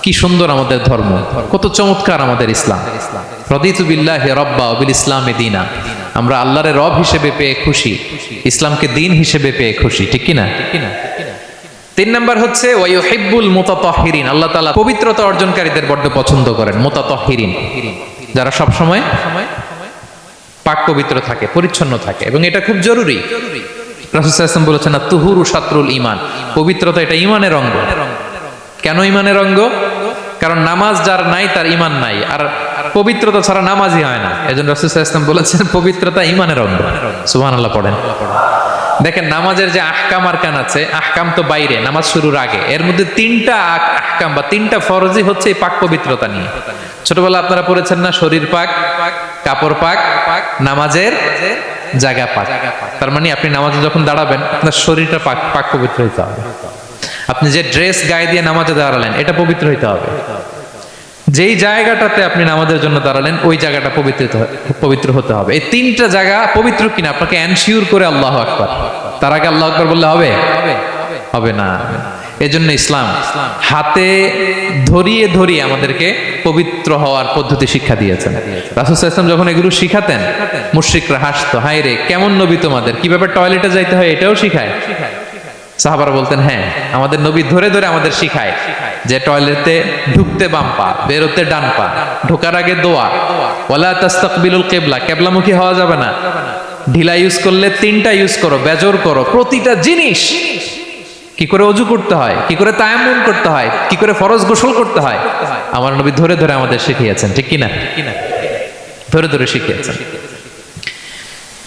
কি সুন্দর আমাদের ধর্ম, কত চমৎকার আমাদের ইসলাম। রাদিতু বিল্লাহি রাব্বা ওয়া বিল ইসলামি দীনা। আমরা আল্লাহর রব হিসেবে পেয়ে খুশি, ইসলামকে দিন হিসেবে পেয়ে খুশি, ঠিক কি না? 3 নাম্বার হচ্ছে ওয়া ইউহিব্বুল মুতাতাহহিরিন। আল্লাহ তাআলা পবিত্রতা অর্জনকারীদের বড় পছন্দ করেন। মুতাতাহহিরিন, যারা সব সময় পাক পবিত্র থাকে, পরিচ্ছন্ন থাকে, এবং এটা খুব জরুরি। রাসূল সাল্লাল্লাহু আলাইহি ওয়াসাল্লাম বলেছেন না, তুহুরু শাতরুল ঈমান। পবিত্রতা এটা ঈমানের অঙ্গ। কেন ঈমানের অঙ্গ? কারণ নামাজ যার নাই তার ঈমান নাই, আর পবিত্রতা ছাড়া নামাজই হয় না। এজন্য রাসূল সাল্লাল্লাহু আলাইহি ওয়াসাল্লাম বলেছেন পবিত্রতা ঈমানের অঙ্গ। সুবহানাল্লাহ পড়েন। দেখেন নামাজের যে আহকাম আরকান আছে, আহকাম তো বাইরে, নামাজ শুরুর আগে। এর মধ্যে 3টা আহকাম বা 3টা ফরজই হচ্ছে এই পাক পবিত্রতা নিয়ে। ছোটবেলা আপনারা পড়েছেন না, শরীর পাক, কাপড় পাক, নামাজের জায়গা পাক। তার মানে আপনি নামাজে যখন দাঁড়াবেন, আপনার শরীরটা পাক পাক পবিত্র হইতে হবে। আপনি যে ড্রেস গায়ে দিয়ে নামাজে দাঁড়ালেন, এটা পবিত্র হইতে হবে। যেই জায়গাটাতে আপনি নামাজের জন্য দাঁড়ালেন, ওই জায়গাটা পবিত্র হতে হবে। এই 3টা জায়গা পবিত্র কিনা আপনাকে এনশিওর করে আল্লাহু আকবার, তার আগে আল্লাহু আকবার বললে হবে? হবে না। এজন্য ইসলাম হাতে ধরিয়ে ধরিয়ে আমাদেরকে পবিত্র হওয়ার পদ্ধতি শিক্ষা দিয়েছেন। রাসূল সাল্লাল্লাহু আলাইহি ওয়াসাল্লাম যখন এগুলো শিখাতেন, মুশরিকরা হাসতো, হায় রে কেমন নবী তোমাদের, কিভাবে টয়লেটে যাইতে হয় এটাও শিখায়। সাহাবারা বলতেন, হ্যাঁ আমাদের নবী ধরে ধরে আমাদের শিখায় যে টয়লেটে ঢুকতে বাম পা, বেরোতে ডান পা, ঢোকার আগে দোয়া, ওয়ালা তাস্তাকবিলুল কিবলা, কিবলামুখী হওয়া যাবে না, ঢিলা ইউজ করলে 3টা ইউজ করো, বেজর করো, প্রতিটা জিনিস কি করে ওযু করতে হয়, কি করে তায়াম্মুম করতে হয়, কি করে ফরজ গোসল করতে হয়, আমার নবী ধরে ধরে আমাদের শিখিয়েছেন, ঠিক কি না? ধরে ধরে শিখিয়েছেন।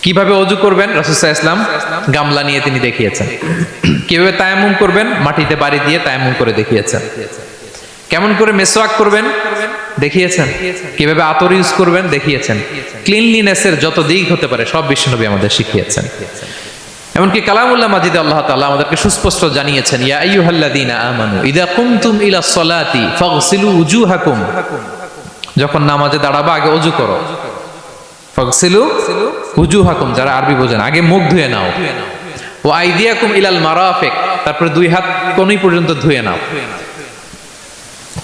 কিভাবে ওযু করবেন, রাসূল সাল্লাল্লাহু আলাইহি ওয়াসাল্লাম গামলা নিয়ে তিনি দেখিয়েছেন। কিভাবে তায়াম্মুম করবেন, মাটিতে বাড়ি দিয়ে তায়াম্মুম করে দেখিয়েছেন। কেমন করে মেসওয়াক করবেন দেখিয়েছেন। কিভাবে আতর ইউজ করবেন দেখিয়েছেন। ক্লিনলিনেসের যত দিক হতে পারে সব বিশ্বনবী আমাদের শিখিয়েছেন। এমনকি কালামুল্লাহ মাজিদে আল্লাহ তাআলা আমাদেরকে সুস্পষ্ট জানিয়েছেন, ইয়া আইয়ুহাল্লাযীনা আমানু ইযা কুমতুম ইলা সলাতি ফাগসিলু উজুহাকুম। যখন নামাজে দাঁড়াবা আগে ওযু করো। ফাগসিলু উজুহাকুম, যারা আরবি বোঝেন, আগে মুখ ধুয়ে নাও। ওয়া আইদিয়াকুম ইলাল মারাফিক, তারপরে 2 হাত কোণী পর্যন্ত ধুয়ে নাও।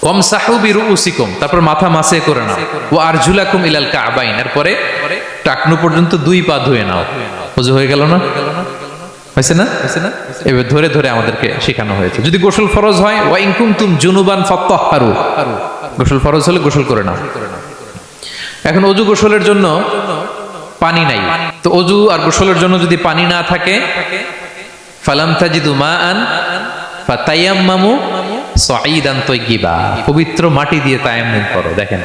ওয়ামসাহু বিরুউসিকুম, তারপর মাথা মাসে করে নাও। ওয়া আরজুলাকুম ইলাল কাবাইন, এরপরে টাকনু পর্যন্ত 2 পা ধুয়ে নাও। ওযু হয়ে গেল না? হয়েছে না? এবার ধরে ধরে আমাদেরকে শেখানো হয়েছে। যদি গোসল ফরজ হয়, ওয়া ইন কুনতুম জুনুবান ফাত্তাহহারু, গোসল ফরজ হলে গোসল করে নাও। এখন ওযু গোসলের জন্য পানি নাই, তো ওযু আর গোসলের জন্য যদি পানি না থাকে, ফালাম তাজিদু মাআন ফাতায়াম্মামু সাঈদান তাইয়্যিবা, পবিত্র মাটি দিয়ে তায়াম্মুম করো। দেখেন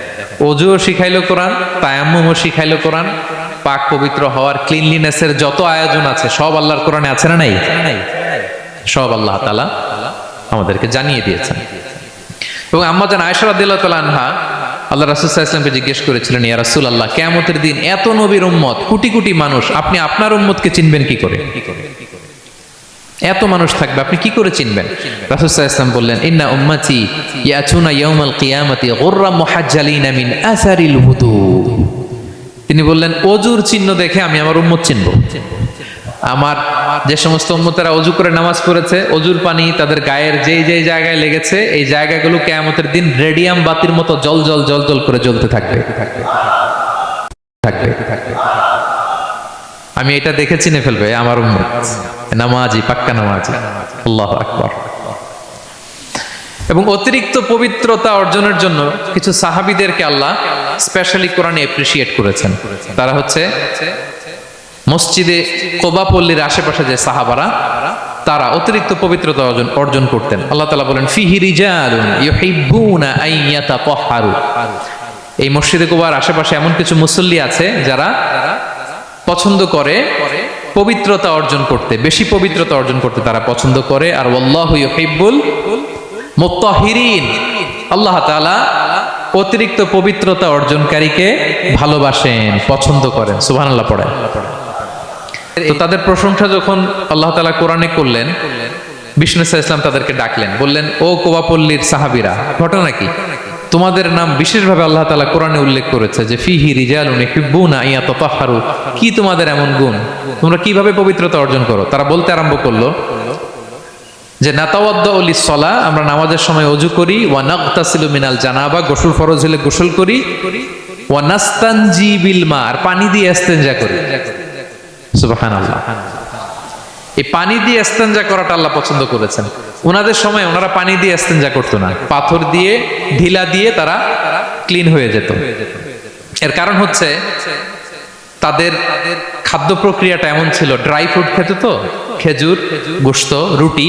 ওযুও শিখাইলো কোরআন, তায়াম্মুমও শিখাইলো কোরআন। পাক পবিত্র হওয়ার, ক্লিনলিনেসের যত আয়োজন আছে সব আল্লাহর কোরআনে আছে না নাই? সব আল্লাহ তাআলা আমাদেরকে জানিয়ে দিয়েছেন। এবং আম্মা জান আয়েশা রাদিয়াল্লাহু তাআলা আনহা আল্লাহ রাসূল সাল্লাল্লাহু আলাইহি ওয়াসাল্লামকে জিজ্ঞেস করেছিলেন, ইয়া রাসূলুল্লাহ, কিয়ামতের দিন এত নবীর উম্মত, কোটি কোটি মানুষ, আপনি আপনার উম্মতকে চিনবেন কি করে? এত মানুষ থাকবে, আপনি কি করে চিনবেন? রাসূল সাল্লাল্লাহু আলাইহি ওয়াসাল্লাম বললেন, ইন্না উম্মতি ইয়াতুনা ইয়াউমাল কিয়ামাতি গুররাম মুহাজ্জালিনা মিন আসারিল wudu। তিনি বললেন, অজুর চিহ্ন দেখে আমি আমার উম্মত চিনব। আমার যে সমস্ত উম্মতেরা অজু করে নামাজ পড়েছে, অজুর পানি তাদের গায়ের যেই যেই জায়গায় লেগেছে, এই জায়গাগুলো কিয়ামতের দিন রেডিয়াম বাতির মতো জল জল জল জল করে জ্বলতে থাকবে। আমি এটা দেখে চিনে ফেলবে আমার উম্মত নামাজি, পাক্কা নামাজি। আল্লাহু আকবার। এবং অতিরিক্ত পবিত্রতা অর্জনের জন্য কিছু সাহাবীদেরকে আল্লাহ স্পেশালি কোরআনে অ্যাপ্রিশিয়েট করেছেন। তারা হচ্ছে মসজিদে কোবা পল্লীর আশেপাশে যে সাহাবারা, তারা অতিরিক্ত পবিত্রতা অর্জন করতেন। আল্লাহ তাআলা বলেন, ফিহি রিজালুন ইউহিব্বুনা আন ইয়াতাতাহহারু। এই মসজিদে কোবার আশেপাশে এমন কিছু মুসল্লি আছে যারা পছন্দ করে পবিত্রতা অর্জন করতে, বেশি পবিত্রতা অর্জন করতে তারা পছন্দ করে। আর ওয়াল্লাহু ইউহিব্বুল মুত্তাহিরিন, আল্লাহ তাআলা অতিরিক্ত পবিত্রতা অর্জনকারীকে ভালোবাসেন, পছন্দ করেন। সুবহানাল্লাহ পড়েন। তো তাদের প্রশংসা যখন আল্লাহ তাআলা কোরআনে করলেন, বিষ্ণু সাল্লাল্লাহু আলাইহি ওয়াসাল্লাম তাদেরকে ডাকলেন, বললেন, ও কোবাপল্লীর সাহাবীরা, ঘটনা কি? তোমাদের নাম বিশেষভাবে আল্লাহ তাআলা কোরআনে উল্লেখ করেছে যে ফিহি রিজালুন ইউহিব্বুনা আন ইয়াতাতাহহারু। কি তোমাদের এমন গুণ? তোমরা কিভাবে পবিত্রতা অর্জন করো? তারা বলতে আরম্ভ করলো যে নাতাওয়াদ্দাউ লিস-সালাহ, আমরা নামাজের সময় ওযু করি, ওয়া নাগতাসিলু মিনাল জানাবা, গোসল ফরজ হলে গোসল করি, ওয়া নাস্তানজি বিল মা, আর পানি দিয়ে ইস্তেনজা করি। সুবহানাল্লাহ। এই পানি দিয়ে ইস্তেনজা করাটা আল্লাহ পছন্দ করেছেন। ওনাদের সময় ওনারা পানি দিয়ে ইস্তেনজা করতো না, পাথর দিয়ে, ঢিলা দিয়ে তারা ক্লিন হয়ে যেত। এর কারণ হচ্ছে তাদের খাদ্য প্রক্রিয়াটা এমন ছিল, ড্রাই ফ্রুট খেত তো, খেজুর, গোশত, রুটি,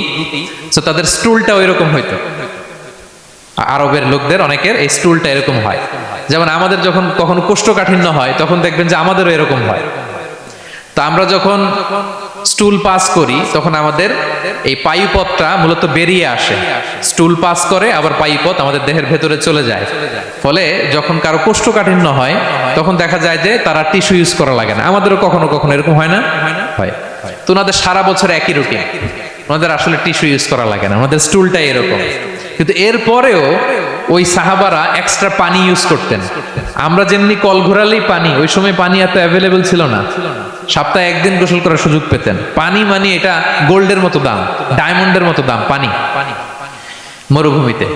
তো তাদের স্টুলটা ওইরকম হইতো। আরবের লোকদের অনেকের এই স্টুলটা এরকম হয়। যেমন আমাদের যখন কখনো কোষ্ঠকাঠিন্য হয়, তখন দেখবেন যে আমাদেরও এরকম হয়। তা আমরা যখন স্টুল পাস করি, তখন আমাদের এই পায়ুপথটা মূলত বেরিয়ে আসে, স্টুল পাস করে আবার পায়ুপথ আমাদের দেহের ভেতরে চলে যায়। ফলে যখন কারো কোষ্ঠকাঠিন্য হয়, তখন দেখা যায় যে তারা টিস্যু ইউজ করা লাগে না। আমাদেরও কখনো কখনো এরকম হয় না? হয়। তো ওনাদের সারা বছর একই রুটিন, ওনাদের আসলে টিস্যু ইউজ করা লাগে না, আমাদের স্টুলটাই এরকম। কিন্তু এরপরেও ওই সাহাবারা এক্সট্রা পানি ইউজ করতেন। আমরা যেমনি কল ঘোরালেই পানি, ওই সময় পানি এত অ্যাভেলেবল ছিল না, সপ্তাহে একদিন গোসল করার সুযোগ পেতেন। পানি মানে এটা গোল্ডের মতো দাম, ডায়মন্ডের মতো দাম পানি মরুভূমিতে।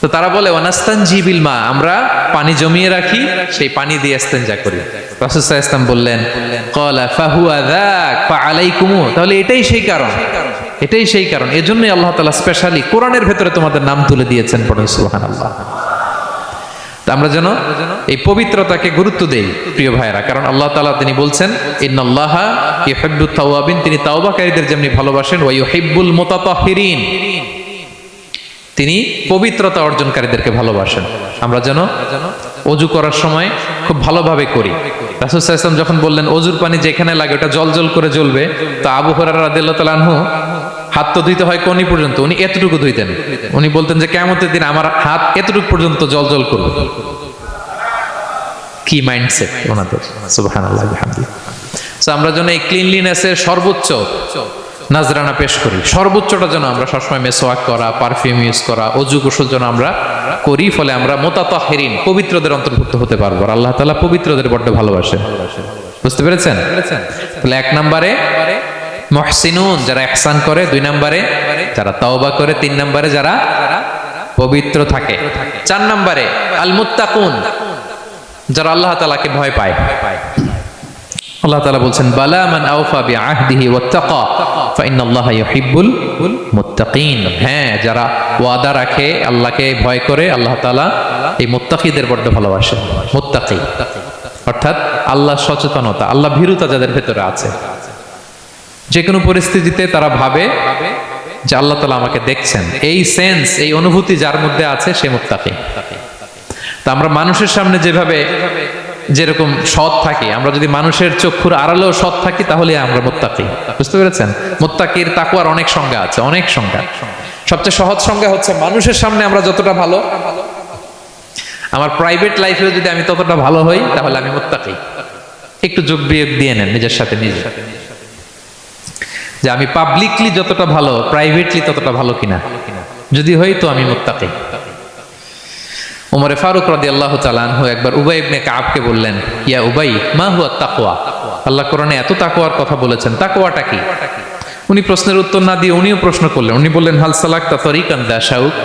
তো তারা বলে ওয়ানাস্তানজি বিল মা, আমরা পানি জমিয়ে রাখি, সেই পানি দিয়ে ইস্তেনজা করি। রাসূল সাল্লাল্লাহু আলাইহি ওয়াসাল্লাম বললেন, ক্বালা ফাহুয়া যাক ফাআলাইকুম, তাহলে এটাই সেই কারণ, এটাই সেই কারণ। এজন্যই আল্লাহ তাআলা স্পেশালি কোরআনের ভেতরে তোমাদের নাম তুলে দিয়েছেন। পড়ুন সুবহানাল্লাহ। আমরা যেন এই পবিত্রতাকে গুরুত্ব দেই প্রিয় ভাইরা, কারণ আল্লাহ তাআলা তিনি বলছেন, ইন্নাল্লাহা ইউহিব্বুত তাওয়াবিন, তিনি তাওবাকারীদের যেমনি ভালোবাসেন, ওয়া ইউহিব্বুল মুতাতাহহিরিন, তিনি পবিত্রতা অর্জনকারীদেরকে ভালোবাসেন। আমরা যেন ওযু করার সময় খুব ভালোভাবে করি। রাসূল সাল্লাল্লাহু আলাইহি ওয়াসাল্লাম যখন বললেন অজুর পানি যেখানে লাগে ওটা জল জল করে জ্বলবে, তো আবু হুরায়রা রাদিয়াল্লাহু তাআলা আনহু হাত তো ধুইতে হয় কোনি পর্যন্ত, উনি এতটুকু ধুইতেন। উনি বলতেন যে কিয়ামতের দিন আমার হাত এতটুকু পর্যন্ত জল জল করবে। কি মাইন্ডসেট ওনাদের! সুবহানাল্লাহ বিহামদিহি। সো আমরা যেন এই ক্লিনলিনেসের সর্বোচ্চ নাজরানা পেশ করি, সর্বোচ্চটা যেন আমরা সবসময় মেসওয়াক করা, পারফিউম ইউজ করা, অজু গোসল যেন আমরা করি। ফলে আমরা মুতাতাহহিরিন, পবিত্রদের অন্তর্ভুক্ত হতে পারবো। আর আল্লাহ তাআলা পবিত্রদের বড্ড ভালোবাসেন। বুঝতে পেরেছেন? তাহলে এক নম্বরে মুহসিনুন, যারা ইহসান করে; দুই নম্বরে যারা তাওবা করে; তিন নম্বরে যারা পবিত্র থাকে; চার নম্বরে আল মুত্তাকুন, যারা আল্লাহ তাআলাকে ভয় পায়। আল্লাহ তাআলা বলছেন, বালা মান আওফা বিআহদিহি ওয়াত্তাকা ফাইন্নাল্লাহা ইউহিব্বুল মুত্তাকিন। হ্যাঁ, যারা ওয়াদা রাখে, আল্লাহকে ভয় করে, আল্লাহ তাআলা এই মুত্তাকিদের বড্ড ভালোবাসেন। মুত্তাকি অর্থাৎ আল্লাহ সচেতনতা, আল্লাহ ভীরুতা যাদের ভেতরে আছে। যে কোনো পরিস্থিতিতে তারা ভাবে যে আল্লাহ তাআলা আমাকে দেখছেন, এই সেন্স, এই অনুভূতি যার মধ্যে আছে সে মুত্তাকি। তা আমরা মানুষের সামনে যেভাবে যেরকম সৎ থাকি, আমরা যদি মানুষের চক্ষুর আড়ালেও সৎ থাকি, তাহলে আমরা মুত্তাকি। বুঝতে পেরেছেন? মুত্তাকির তাকওয়ার অনেক সংজ্ঞা আছে, অনেক সংজ্ঞা। সবচেয়ে সহজ সংজ্ঞা হচ্ছে মানুষের সামনে আমরা যতটা ভালো, আমার প্রাইভেট লাইফেও যদি আমি ততটা ভালো হই তাহলে আমি মুত্তাকি। একটু যোগ বিয়োগ দিয়ে নেন নিজের সাথে নিজে, যে আমি পাবলিকলি যতটা ভালো প্রাইভেটলি ততটা ভালো কিনা। যদি হই তো আমি মুত্তাকি। ওমরে ফারুক রাদিয়াল্লাহু তাআলা আনহু একবার উবাই ইবনে কাবকে বললেন, ইয়া উবাই মা হুয়া তাকওয়া, আল্লাহ কোরআনে এত তাকওয়ার কথা বলেছেন, তাকওয়াটা কি? উনি প্রশ্নের উত্তর না দিয়ে উনিও প্রশ্ন করলেন। উনি বললেন, হাল সালাকতা তরিকান দা শাউক,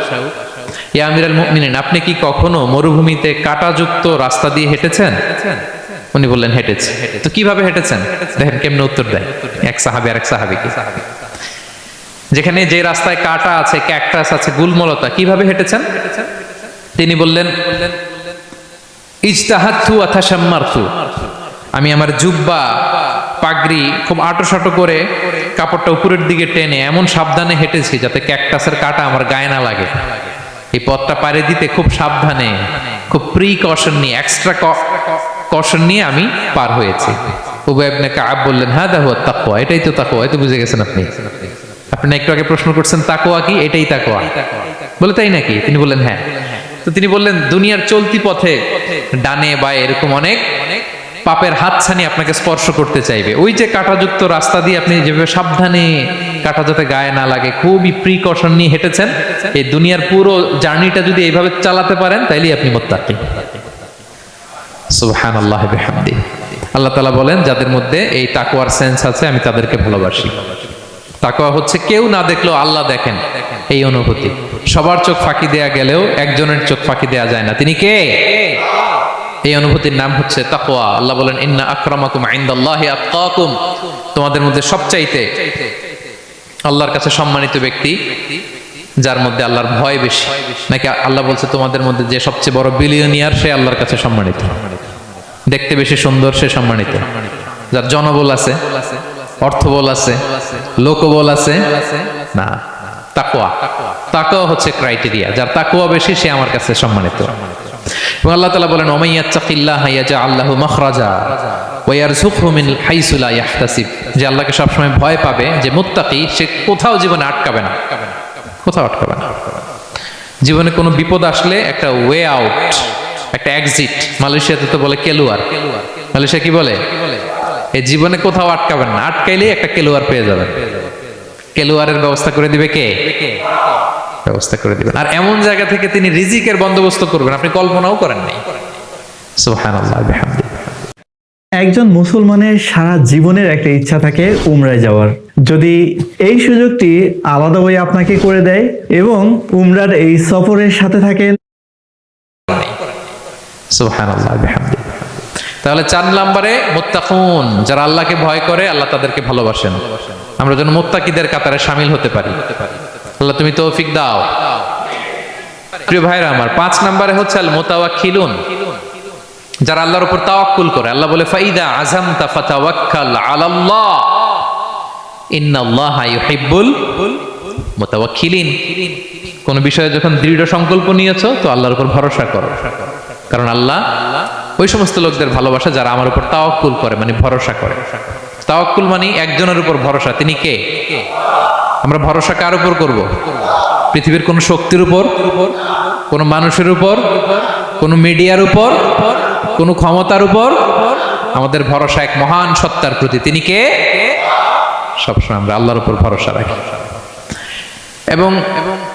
ইয়া আমিরাল মুমিনিন, আপনি কি কখনো মরুভূমিতে কাঁটাযুক্ত রাস্তা দিয়ে হেঁটেছেন? উনি বললেন, হেঁটেছি। তো কিভাবে হেঁটেছেন? দেখেন কেমনে উত্তর দেয় এক সাহাবী আর এক সাহাবীকে। যেখানে যে রাস্তায় কাঁটা আছে, ক্যাকটাস আছে, গুলমলতা, কিভাবে হেঁটেছেন? তিনি বললেন, ইজতাহাদতু ওয়া তাশাম্মারতু, আমি আমার জুব্বা পাগড়ি খুব আঁটো করে কাপড়টা উপরের দিকে টেনে এমন সাবধানে হেঁটেছি যাতে ক্যাকটাসের কাঁটা আমার গায়ে না লাগে। এই পথটা পাড়ি দিতে খুব সাবধানে, খুব প্রিকশন নিয়ে, এক্সট্রা কশন নিয়ে আমি পার হয়েছি। উবাই ইবনে কাব বললেন, হাদা হুয়া তাকওয়া, এটাই তো তাকওয়া। এই তো বুঝে গেছেন আপনি। আপনি একটু আগে প্রশ্ন করছেন তাকওয়া কি, এটাই তাকওয়া। বলে তাই নাকি? তিনি বললেন হ্যাঁ। তো তিনি বললেন, দুনিয়ার চলতি পথে ডানে বায়ে এরকম অনেক পাপের হাতছানি আপনাকে স্পর্শ করতে চাইবে। ওই যে কাঁটাযুক্ত রাস্তা দিয়ে আপনি যেভাবে সাবধানে, কাঁটা যাতে গায়ে না লাগে, খুবই প্রিকশন নিয়ে হেঁটেছেন, এই দুনিয়ার পুরো জার্নিটা যদি এইভাবে চালাতে পারেন তাইলেই আপনি মুত্তাকি। সুবহানাল্লাহ বিহামদিহি। আল্লাহ তাআলা বলেন, যাদের মধ্যে এই তাকওয়ার সেন্স আছে আমি তাদেরকে ভালোবাসি। তাকওয়া হচ্ছে কেউ না দেখলেও আল্লাহ দেখেন, এই অনুভূতি। সবার চোখ ফাঁকি দেয়া গেলেও একজনের চোখ ফাঁকি দেয়া যায় না। তিনি কে? এই অনুভূতির নাম হচ্ছে তাকওয়া। আল্লাহ বলেন, ইন্না আকরামাকুম ইনদাল্লাহি আতকাকুম, তোমাদের মধ্যে সবচাইতে আল্লাহর কাছে সম্মানিত ব্যক্তি যার মধ্যে আল্লাহর ভয় বেশি। নাকি আল্লাহ বলছে তোমাদের মধ্যে যে সবচেয়ে বড় বিলিয়নিয়ার সে আল্লাহর কাছে সম্মানিত, দেখতে বেশি সুন্দর সে সম্মানিত, যার জনবল আছে, অর্থবল আছে, লোকবল আছে না। তাকওয়া, তাকওয়া হচ্ছে ক্রাইটেরিয়া। যার তাকওয়া বেশি সে আমার কাছে সম্মানিত। এবং আল্লাহ তাআলা বলেন, ওমাইয়াত্তাকিল্লাহা ইয়াজআল লাহু মাখরাজা ওয়া ইয়ারযুকহু মিন হাইসু লা ইয়াহতাসিব, যে আল্লাহকে সবসময় ভয় পাবে, যে মুত্তাকি, সে কোথাও জীবনে আটকাবে না, কোথাও আটকাবে না। জীবনে কোনো বিপদ আসলে একটা ওয়ে আউট, একটা এক্সিট। মালয়েশিয়াতে তো বলে কেলুয়ার। মালয়েশিয়া কি বলে? এই জীবনে কোথাও আটকাবেন না, আটকাইলেই একটা কেলুয়ার পেয়ে যাবেন। কেলুয়ারের ব্যবস্থা করে দিবে কে? ব্যবস্থা করে দিবেন। আর এমন জায়গা থেকে তিনি রিজিকের বন্দোবস্ত করবেন আপনি কল্পনাও করেন নাই। সুবহানাল্লাহ বিহামদিহি। একজন মুসলমানের সারা জীবনের একটা ইচ্ছা থাকে উমরায় যাওয়ার। যদি এই সুযোগটি আলাদাভাবে আপনাকে করে দেয় এবং উমরার এই সফরের সাথে থাকেন, সুবহানাল্লাহ বিহামদিহি। তাহলে 4 নম্বরে মুত্তাকুন, যারা আল্লাহকে ভয় করে আল্লাহ তাদেরকে ভালোবাসেন। আমরা যেন মুত্তাকিদের কাতারে শামিল হতে পারি। আল্লাহ তুমি তৌফিক দাও। প্রিয় ভাইরা আমার, 5 নম্বরে হচ্ছে আল মুতাওয়াক্কিলুন, যারা আল্লাহর উপর তাওয়াক্কুল করে। আল্লাহ বলে, ফাইদা আযামতা ফাতাওয়াক্কাল আলাল্লাহ ইন্নাল্লাহা ইউহিব্বুল মুতাওয়াক্কিলিন। কোন বিষয়ে যখন দৃঢ় সংকল্প নিয়েছো তো আল্লাহর উপর ভরসা করো, কারণ আল্লাহ ওই সমস্ত লোকদের ভালোবাসা যারা আমার উপর তাওয়াক্কুল করে, মানে ভরসা করে। তাওয়াক্কুল মানে একজনের উপর ভরসা। তিনি কে? আমরা ভরসা কার উপর করব? পৃথিবীর কোন শক্তির উপর, কোন মানুষের উপর, কোন মিডিয়ার উপর, কোন ক্ষমতার উপর? আমাদের ভরসা এক মহান সত্তার প্রতি। তিনি কে? সবসময় আমরা আল্লাহর উপর ভরসা রাখি এবং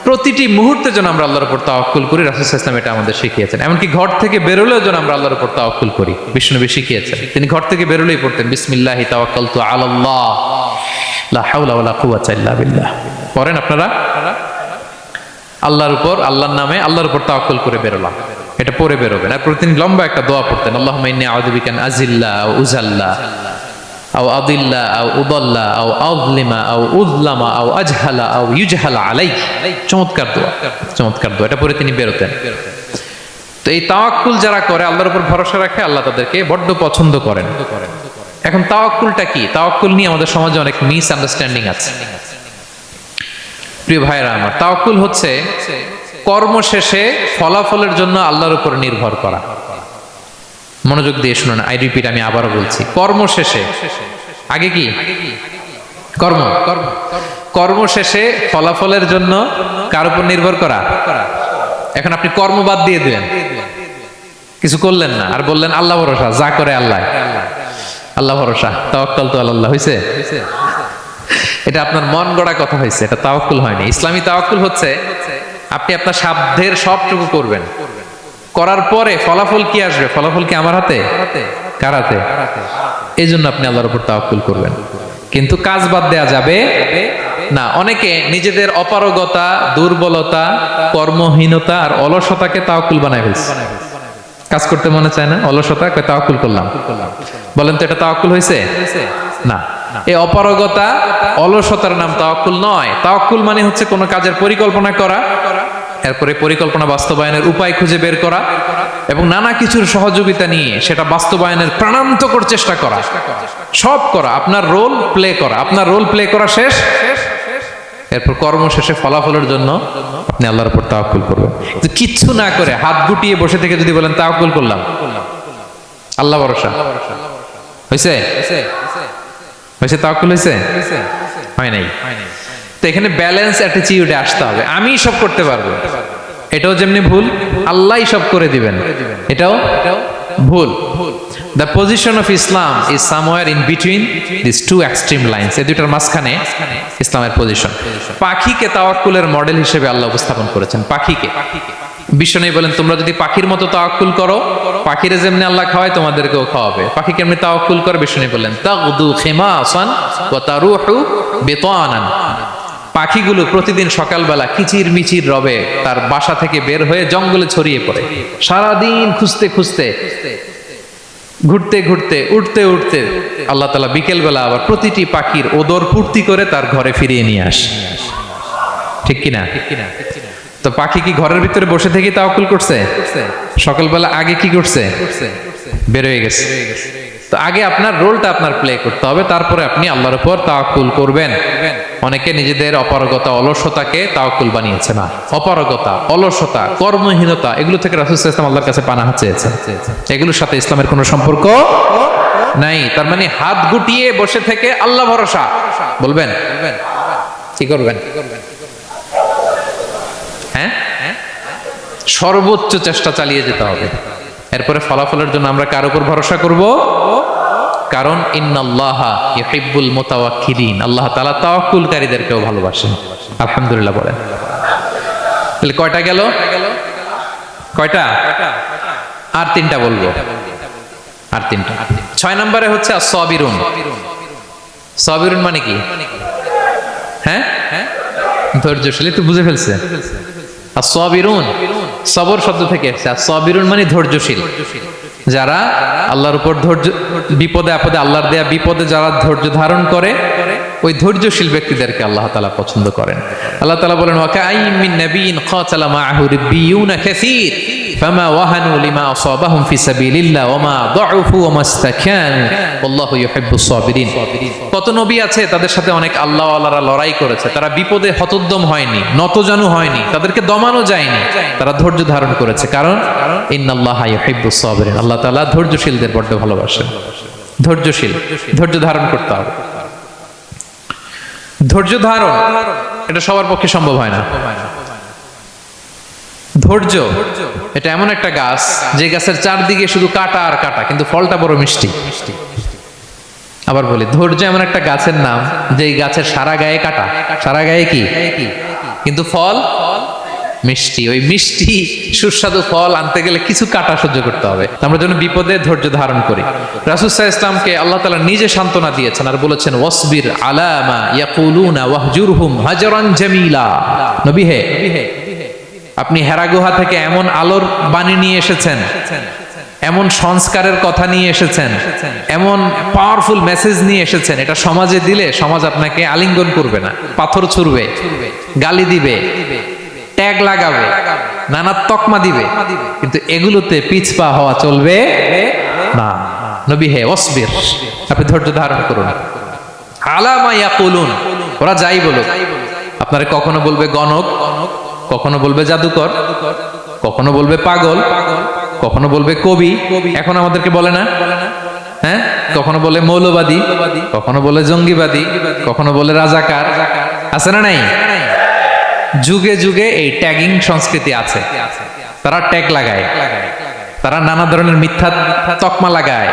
প্রতিটি মুহূর্তে যেন আমরা আল্লাহর উপর তাওয়াক্কুল করি। রাসূল সাল্লাল্লাহু আলাইহি ওয়াসাল্লাম এটা আমাদের শিখিয়েছেন। এমনকি ঘর থেকে বেরোলেও যেন আমরা আল্লাহর উপর তাওয়াক্কুল করি। বিষ্ণুনবী শিখিয়েছেন, তিনি ঘর থেকে বেরোলেই পড়তেন, বিসমিল্লাহি তাওয়াক্কালতু আলাল্লাহ লা হাওলা ওয়ালা কুওয়াতা ইল্লা বিল্লাহ। পড়েন আপনারা? আল্লাহর উপর, আল্লাহর নামে, আল্লাহর উপর তাওয়াক্কুল করে বেরোলাম, এটা পড়ে বেরোবেন। আর প্রতিদিন লম্বা একটা দোয়া পড়তেন, আল্লাহুম্মা ইন্নী আউযু বিকা আন আযিল্লা আও উযাল্লা আও আদিল্লা আও উদাল্লা আও আযলিমা আও উযলামা আও আজহালা আও ইউজহালা আলাই। চমৎকার দোয়া, চমৎকার দোয়া। এটা পরে তিনি বেরোতেন। তো এই তাওয়াক্কুল যারা করে, আল্লাহর উপর ভরসা রাখে, আল্লাহ তাদেরকে বড্ড পছন্দ করেন। এখন তাওয়াক্কুলটা কি? তাওয়াক্কুল নিয়ে আমাদের সমাজে অনেক মিস আন্ডারস্ট্যান্ডিং আছে। প্রিয় ভাইরা আমার, তাওয়াক্কুল হচ্ছে কর্ম শেষে ফলাফলের জন্য আল্লাহর উপর নির্ভর করা। মনোযোগ দিয়ে শুনুন, আই রিপিট, আমি আবারও বলছি, কর্ম শেষে, আগে কি কর্ম, কর্ম শেষে ফলাফলের জন্য কার উপর নির্ভর করা? এখন আপনি কর্ম বাদ দিয়ে দিলেন, কিছু করলেন না, আর বললেন আল্লাহ ভরসা, যা করে আল্লাহ, আল্লাহ ভরসা, তাওয়াক্কাল তো আল্লাহ। হয়েছে? এটা আপনার মন গড়া কথা হয়েছে, এটা তাওয়াক্কুল হয়নি। ইসলামী তাওয়াক্কুল হচ্ছে আপনি আপনার সাধ্যের সবটুকু করবেন, করার পরে ফলাফল কি আসবে, ফলাফল কি আমার হাতে, কার হাতে? এই জন্য আপনি আল্লাহর উপর তাওয়াক্কুল করবেন। কিন্তু কাজ বাদ দেয়া যাবে না। অনেকে নিজেদের অপারগতা, দুর্বলতা, কর্মহীনতা আর অলসতাকে তাওয়াক্কুল বানায় ফেলছে। কাজ করতে মনে চায় না, অলসতা, কয় তাওয়াক্কুল করলাম। বলেন তো এটা তাওয়াক্কুল হয়েছে? না। এই অপারগতা, অলসতার নাম তাওয়াক্কুল নয়। তাওয়াক্কুল মানে হচ্ছে কোনো কাজের পরিকল্পনা করা, এরপরে পরিকল্পনা বাস্তবায়নের উপায় খুঁজে বের করা এবং নানা কিছুর সহযোগিতা নিয়ে সেটা বাস্তবায়নের প্রাণান্তকর চেষ্টা করা, সব করা, আপনার রোল প্লে করা। আপনার রোল প্লে করা শেষ, এরপর কর্ম শেষে ফলাফলের জন্য আপনি আল্লাহর উপর তাওয়াক্কুল করবেন। কিন্তু কিচ্ছু না করে হাত গুটিয়ে বসে থেকে যদি বলেন তাওয়াক্কুল করলাম, আল্লাহ ভরসা, হয়েছে? হয়েছে? তাওয়াক্কুল হয়েছে? হয় নাই। তো এখানে ব্যালেন্স অ্যাটিটিউডে আসতে হবে। আমি সব করতে পারবো, এটাও যেমনি ভুল, আল্লাহই সব করে দিবেন, এটাও ভুল। The position of Islam is somewhere in between this two extreme lines. এই দুইটার মাঝখানে ইসলামের পজিশন। পাখিকে তাওয়াক্কুলের মডেল হিসেবে আল্লাহ উপস্থাপন করেছেন। পাখিকে বিশ্বনবী বলেন, তোমরা যদি পাখির মতো তাওয়াক্কুল করো, পাখিরে যেমনি আল্লাহ খাওয়ায় তোমাদেরকেও খাওয়াবে। পাখি কেমনি তাওয়াক্কুল করে? বিশ্বনবী বললেন, তাগদু খিমাসান ওয়া তারুহু বিতানান। পাখিগুলো প্রতিদিন সকালবেলা কিচির মিচির রবে তার বাসা থেকে বের হয়ে জঙ্গলে ছড়িয়ে পড়ে, সারাদিন খুঁজতে খুঁজতে, ঘুরতে ঘুরতে, উঠতে উঠতে আল্লাহ তাআলা বিকেল বেলা আবার প্রতিটি পাখির ওদর পূর্তি করে তার ঘরে ফিরিয়ে নিয়ে আসে। ঠিক কিনা? তো পাখি কি ঘরের ভিতরে বসে থেকে তাওয়াক্কুল করছে? সকালবেলা আগে কি করছে? বের হয়ে গেছে। তো আগে আপনার রোলটা আপনার প্লে করতে হবে, তারপরে আপনি আল্লাহর উপর তাওয়াক্কুল করবেন। অনেকে নিজেদের অপারগতা, অলসতাকে তাওয়াক্কুল বানিয়েছে। না, অপারগতা, অলসতা, কর্মহীনতা, এগুলো থেকে রাসূল সাল্লাল্লাহু আলাইহি ওয়াসাল্লাম আল্লাহর কাছে পানাহ চেয়েছেন। এগুলোর সাথে ইসলামের কোনো সম্পর্ক নাই। তার মানে হাত গুটিয়ে বসে থেকে আল্লাহ ভরসা বলবেন, কি করবেন? হ্যাঁ, সর্বোচ্চ চেষ্টা চালিয়ে যেতে হবে। এরপরে ফলাফলের জন্য আমরা কার উপর ভরসা করব? কারণ ইন্নাল্লাহা ইউহিব্বুল মুতাওয়াক্কিলিন, আল্লাহ তাআলা তাওয়াক্কুলকারীদেরকেও ভালোবাসেন। আলহামদুলিল্লাহ বলেন। তাহলে কয়টা গেল? কয়টা? আর তিনটা বলবো, আর তিনটা। 6 নম্বরে হচ্ছে as-সাবিরুন। সাবিরুন মানে কি? হ্যাঁ, ধৈর্যশীল। তো বুঝে ফেলছে। as-সাবিরুন সবর শব্দ থেকে এসেছে। as-সাবিরুন মানে ধৈর্যশীল। যারা আল্লাহর উপর ধৈর্য, বিপদে আপদে আল্লাহর দেয়া বিপদে যারা ধৈর্য ধারণ করে, ওই ধৈর্যশীল ব্যক্তিদেরকে আল্লাহ তাআলা পছন্দ করেন। আল্লাহ তাআলা বলেন, ওয়া কাআইয়্যিম মিন নাবিয়্যিন ক্বাতালা মাআহু রিব্বিয়ুনা কাসীর ফামা ওয়াহানু লিমা আসাবাহুম ফি সাবিলিল্লাহ ওয়া মা দুউফু ওয়া মাস্তাকানু আল্লাহু ইউহিব্বুস সাবিরিন। কত নবী আছে, তাদের সাথে অনেক আল্লাহওয়ালারা লড়াই করেছে, তারা বিপদে হতোদ্যম হয়নি, নতজানু হয়নি, তাদেরকে দমানো যায়নি, তারা ধৈর্য ধারণ করেছে। কারণ ইন্নাল্লাহা ইউহিব্বুস সাবিরিন, আল্লাহ তাআলা ধৈর্যশীলদের বড় ভালোবাসেন। ধৈর্যশীল, ধৈর্য ধারণ করতে হবে। ধৈর্য ধারণ এটা সবার পক্ষে সম্ভব হয় না। ধৈর্য এটা এমন একটা গাছ, যে গাছের চারদিকে শুধু কাটা আর কাটা, কিন্তু ফলটা বড় মিষ্টি। আবার বলি, ধৈর্য এমন একটা গাছের নাম, যে গাছের সারা গায়ে কাটা, সারা গায়ে কি, কিন্তু ফল মিষ্টি। ওই মিষ্টি সুস্বাদু ফল আনতে গেলে কিছু কাটা সহ্য করতে হবে। আমরা যেন বিপদে ধৈর্য ধারণ করি। রাসূল সাল্লাল্লাহু আলাইহি ওয়াসাল্লামকে আল্লাহ তাআলা নিজে সান্ত্বনা দিয়েছেন আর বলেছেন, ওয়াসবির আলা মা ইয়াকুলুনা ওয়াহজুরহুম হাজরান জামিলা। নবী হে, আপনি হেরা গুহা থেকে এমন আলোর বাণী নিয়ে এসেছেন, এমন সংস্কারের কথা নিয়ে এসেছেন, এমন পাওয়ারফুল মেসেজ নিয়ে এসেছেন, এটা সমাজে দিলে সমাজ আপনাকে আলিঙ্গন করবে না, পাথর ছুড়বে, গালি দিবে, ট্যাগ লাগাবে, নানা তকমা দিবে, কিন্তু এগুলোতে পিছপা হওয়া চলবে না। নবী হে, ওয়াসবির, আপনি ধৈর্য ধারণ করুন। আলা মা ইয়াকুলুন, ওরা যাই বলুক, আপনারে কখনো বলবে গণক, কখনো বলবে জাদুকর, কখনো বলবে পাগল, কখনো বলবে কবি, এখন আমাদেরকে বলে না, হ্যাঁ, কখনো বলে মৌলবাদী, কখনো বলে জঙ্গিবাদী, কখনো বলে রাজাকার, আছে না নাই? যুগে যুগে এই ট্যাগিং সংস্কৃতি আছে, তারা ট্যাগ লাগায়। তারা নানা ধরনের মিথ্যা তকমা লাগায়।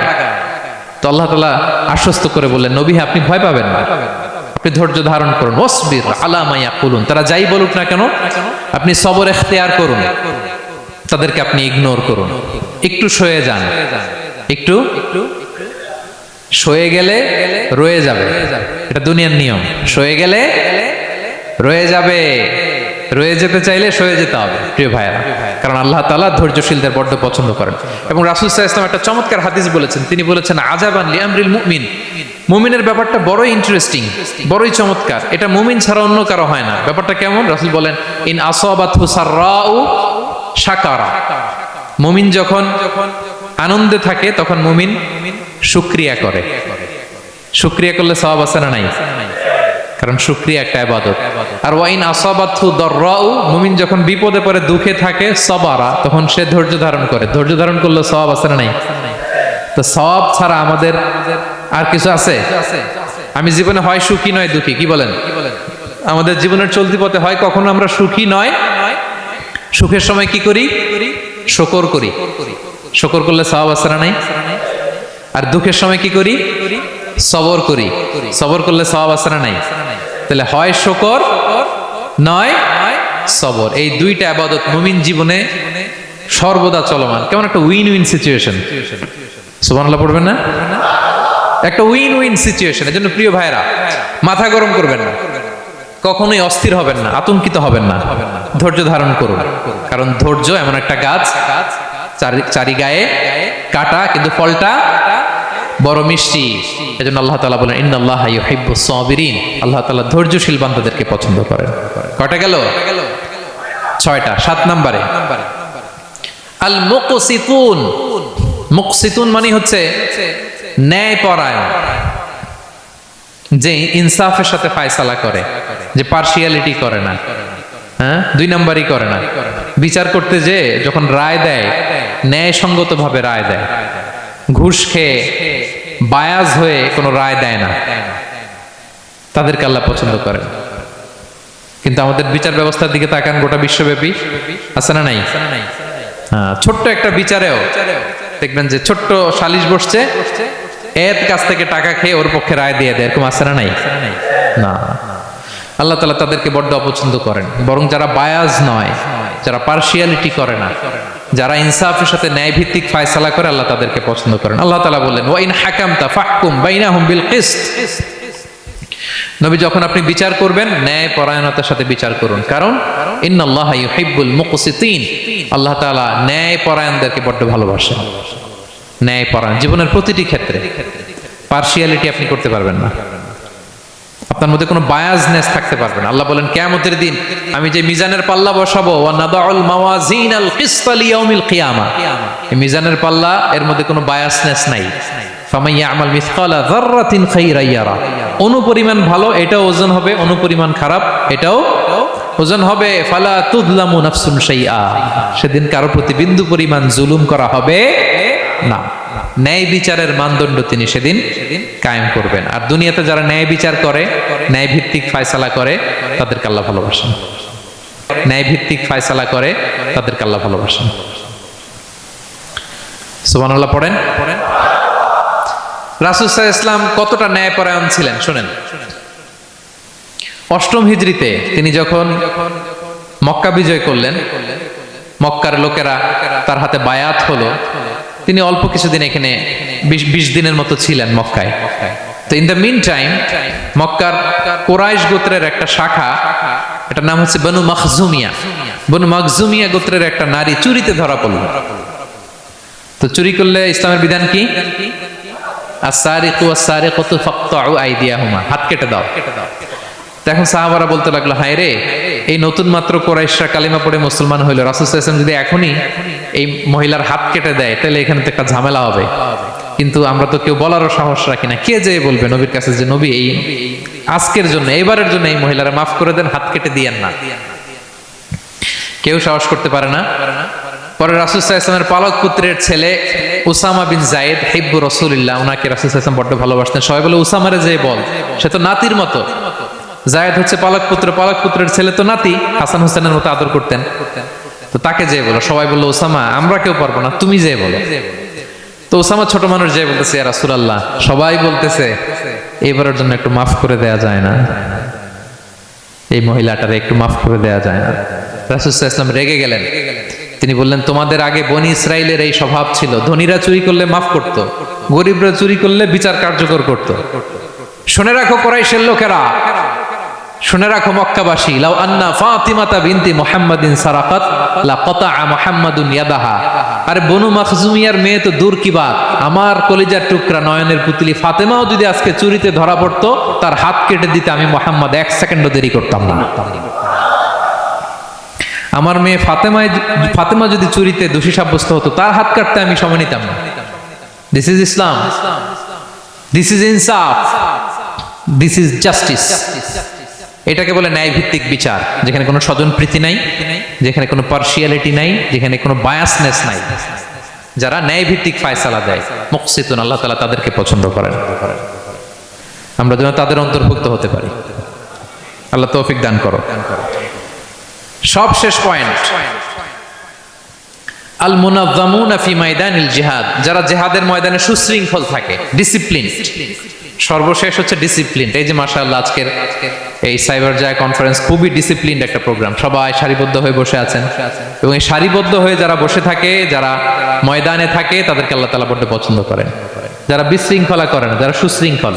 তো আল্লাহ তাআলা আশ্বস্ত করে বললেন, নবী আপনি ভয় পাবেন না, আপনি ধৈর্য ধারণ করুন। ওয়াসবির আলা মা ইয়াকুলুন, তারা যাই বলুক না কেন আপনি সবর ইখতিয়ার করুন, তাদেরকে আপনি ইগনোর করুন, একটু সয়ে যান, একটু সয়ে গেলে রয়ে যাবে, এটা দুনিয়ার নিয়ম। সয়ে গেলে রয়ে যাবে, রয়ে যেতে চাইলে সয়ে যেতে হবে প্রিয় ভাইয়েরা, কারণ আল্লাহ তাআলা ধৈর্যশীলদের বড্ড পছন্দ করেন। এবং রাসূল সাল্লাল্লাহু আলাইহি ওয়াসাল্লাম একটা চমৎকার হাদিস বলেছেন, তিনি বলেছেন আজাবান লিআমরিল মুমিন, মুমিনের ব্যাপারটা বড়ই ইন্টারেস্টিং, বড়ই চমৎকার, এটা মুমিন ছাড়া অন্য কারো হয় না। ব্যাপারটা কেমন? রাসূল বলেন ইন আসাবাতহু সাররাউ শাকারা, মুমিন যখন আনন্দে থাকে তখন মুমিন শুকরিয়া করে। শুকরিয়া করলে সওয়াব আছে না নাই? কারণ শুকরিয়া একটা ইবাদত। আর ওয়াইন আসাবাতহু দাররাউ, মুমিন যখন বিপদে পড়ে দুঃখে থাকে সাবারা, তখন সে ধৈর্য ধারণ করে। ধৈর্য ধারণ করলে সওয়াব আছে না নাই? তো সওয়াব ছাড়া আমাদের আর কিছু আছে? আমি জীবনে হয় সুখী নয় দুঃখী, কি বলেন? আমাদের জীবনের চলতি পথে হয় কখনো আমরা সুখী নয়, সুখের সময় কি করি? শুকর করি। শুকর করলে সওয়াব আছে না নাই? আর দুঃখের সময় কি করি? সবর করি। সবর করলে সওয়াব আছে না নাই? তাহলে হয় শুকর নয় সবর, এই দুইটা ইবাদত মুমিন জীবনে সর্বদা চলমান। কেমন একটা উইন উইন সিচুয়েশন, সুবহানাল্লাহ পড়বেন না? একটা উইন উইন সিচুয়েশন। এজন্য প্রিয় ভাইরা, মাথা গরম করবেন না, কখনোই অস্থির হবেন না, আতঙ্কিত হবেন না, ধৈর্য ধারণ করুন। কারণ ধৈর্য এমন একটা গাছ, চারি গায়ে কাটা কিন্তু ফলটা বড় মিষ্টি। এজন্য আল্লাহ তাআলা বলেন ইন্নাল্লাহা ইউহিব্বুস সাবিরিন, আল্লাহ তাআলা ধৈর্যশীল বান্দাদেরকে পছন্দ করেন। কয়টা গেল? 6টা। 7 নম্বরে আল মুকসিতুন। মুকসিতুন মানে হচ্ছে ন্যায়পরায়ণ, যে ইনসাফের সাথে ফায়সালা করে, যে পার্শিয়ালিটি করে না, হ্যাঁ, 2 নম্বরই করে না। বিচার করতে যে যখন রায় দেয় ন্যায়সঙ্গত ভাবে রায় দেয়, ঘুষ খেয়ে বায়াজ হয়ে কোনো রায় দেয় না, তাদেরকে আল্লাহ পছন্দ করেন। কিন্তু আমাদের বিচার ব্যবস্থার দিকে তাকান, গোটা বিশ্বব্যাপী আছে না নাই? ছোট্ট একটা বিচারেও দেখবেন যে ছোট্ট সালিশ বসছে, এর কাছ থেকে টাকা খেয়ে ওর পক্ষে রায় দিয়ে দেয়, এরকম আছে না নাই? না, আল্লাহ তাআলা তাদেরকে বড্ড অপছন্দ করেন। বরং যারা বায়াজ নয়, যারা পার্শিয়ালিটি করে না, যারা ইনসাফের সাথে ন্যায় ভিত্তিক ফয়সালা করে, আল্লাহ তাদেরকে পছন্দ করেন। আল্লাহ তাআলা বললেন ওয়া ইন হাকামতা ফাহকুম বাইনাহুম বিল কিসত, নবী যখন আপনি বিচার করবেন ন্যায় পরায়ণতার সাথে বিচার করুন, কারণ ইন্নাল্লাহা ইউহিব্বুল মুকসিতিন, আল্লাহ তাআলা ন্যায় পরায়ণদেরকে বড্ড ভালোবাসেন। ন্যায় পরায়ণ জীবনের প্রতিটি ক্ষেত্রে, পার্শিয়ালিটি আপনি করতে পারবেন না, আপনার মধ্যে কোনো বায়াসনেস থাকতে পারবে না। আল্লাহ বলেন কিয়ামতের দিন আমি যে মিজানের পাল্লা বসাবো, ওয়া নাদাউল মাওয়াজিনাল কিসতা লিয়াউমিল কিয়ামা, এই মিজানের পাল্লা এর মধ্যে কোনো বায়াসনেস নাই। ফামান ইয়ামাল মিসকালা যাররাতিন খাইরান ইয়ারা, অনুপরিমাণ ভালো এটাও ওজন হবে, অনুপরিমাণ খারাপ এটাও ওজন হবে। ফালা তুযলামু নাফসুন শাইআ, সেদিন কারো প্রতি বিন্দু পরিমাণ জুলুম করা হবে না। ন্যায় বিচারের মানদণ্ড তিনি সেদিন কায়েম করবেন। আর দুনিয়াতে যারা ন্যায় বিচার করে, ন্যায় ভিত্তিক ফয়সালা করে, তাদেরকে আল্লাহ ভালোবাসেন। ন্যায় ভিত্তিক ফয়সালা করে তাদেরকে আল্লাহ ভালোবাসেন। সুবহানাল্লাহ পড়েন। রাসূল সাল্লাল্লাহু আলাইহি ওয়াসাল্লাম কতটা ন্যায়পরায়ণ ছিলেন শুনেন। 8ম হিজরিতে তিনি যখন মক্কা বিজয় করলেন, মক্কার লোকেরা তার হাতে বায়াত হলো, তিনি অল্প কিছুদিন এখানে 20 দিনের মতো ছিলেন মক্কায়। তো ইন দ্য মিন টাইম মক্কার কুরাইশ গোত্রের একটা শাখা, এটার নাম হচ্ছে বনু মাখজুমিয়া। বনু মাখজুমিয়া গোত্রের একটা নারী চুরিতে ধরা পড়ল। তো চুরি করলে ইসলামের বিধান কি? আস-সারিকু ওয়াস-সারিকাতু ফাকতাউ আইদিয়াহুমা, হাত কেটে দাও। এখন সাহাবারা বলতে লাগলো, হায় রে, এই নতুন মাত্র কুরাইশরা কালিমা পড়ে মুসলমান হইল, রাসূল সাল্লাল্লাহু আলাইহি ওয়াসাল্লাম যদি এখনই এই মহিলার হাত কেটে দেয় তাহলে এখানে তো একটা ঝামেলা হবে। কিন্তু আমরা তো কেউ বলারও সাহস রাখি না। কে যে বলবে নবীর কাছে যে নবী এই আজকের জন্য, এবারের জন্য এই মহিলারা মাফ করে দেন, হাত কেটে দিয়েন না। কেউ সাহস করতে পারে না। পরে রাসূল সাল্লাল্লাহু আলাইহি ওয়াসাল্লামের পালক পুত্রের ছেলে উসামা বিন যায়েদ হিব্বু রাসূলিল্লাহ, ওনাকে রাসূল সাল্লাল্লাহু আলাইহি ওয়াসাল্লাম বড্ড ভালোবাসতেন। সবাই বলে উসামারে যে বল, সে তো নাতির মতো। জায়েদ হচ্ছে পালক পুত্র, পালক পুত্রের ছেলে তো নাতি, হাসান হোসেনের মতো আদর করতেন। তো তো তাকে যে বলো, সবাই বললো ওসামা আমরা কেউ পারবো না, তুমি যে বলো। তো ওসামা ছোট মানুষ যে বলতেছে, ইয়া রাসূলুল্লাহ সবাই বলতেছে এবারের জন্য একটু মাফ করে দেয়া যায় না, এই মহিলাটারে একটু মাফ করে দেয়া যায় না। রাসূল সাল্লাল্লাহু আলাইহি ওয়াসাল্লাম রেগে গেলেন। তিনি বললেন, তোমাদের আগে বনি ইসরাইলের এই স্বভাব ছিল, ধনীরা চুরি করলে মাফ করত, গরিবরা চুরি করলে বিচার কার্যকর করত। শুনে রাখো কুরাইশের লোকেরা, শুনে রাখো মক্কাবাসী, লাউ আন্না ফাতিমাতা বিনতি মুহাম্মাদিন সারাকাত লা কাতা মুহাম্মাদুন ইয়াদাহা। আরে বনু মাখজুমিয়ার মেয়ে তো দূর কি বাত, আমার কলিজার টুকরা নয়নের পুতলি ফাতেমাও যদি আজকে চুরিতে ধরা পড়তো, তার হাত কেটে দিতে আমি মুহাম্মদ 1 সেকেন্ডও দেরি করতাম না। আমার মেয়ে ফাতেমা যদি চুরিতে দোষী সাব্যস্ত হতো, তার হাত কাটতে আমি সময় নিতাম না। This is Islam, this is ইনসাফ, দিস ইজ জাস্টিস। এটাকে বলে ন্যায় ভিত্তিক বিচার, যেখানে কোনো স্বজনপ্রীতি নাই, যেখানে কোনো পার্সিয়ালিটি নাই, যেখানে কোনো বায়াসনেস নাই। যারা ন্যায় ভিত্তিক ফায়সালা দেয়, মুকসিতুন, আল্লাহ তাআলা তাদেরকে পছন্দ করেন। আমরা যেন তাদের অন্তর্ভুক্ত হতে পারি। আল্লাহ তৌফিক দান করো। সব শেষ পয়েন্ট, আল মুনাজ্জামুনা ফি মাইদানিল জিহাদ, যারা জিহাদের ময়দানে সুশৃঙ্খল থাকে, ডিসিপ্লিন। সর্বশেষ হচ্ছে ডিসিপ্লিন। এই যে মাশাআল্লাহ আজকের এই সাইবার জায় কনফারেন্স খুবই ডিসিপ্লিনড একটা প্রোগ্রাম, সবাই সারিবদ্ধ হয়ে বসে আছেন, এবং এই সারিবদ্ধ হয়ে যারা বসে থাকে, যারা ময়দানে থাকে, তাদেরকে আল্লাহ তাআলা বড় পছন্দ করেন। যারা বিশৃঙ্খলা করে না, যারা সুশৃঙ্খল।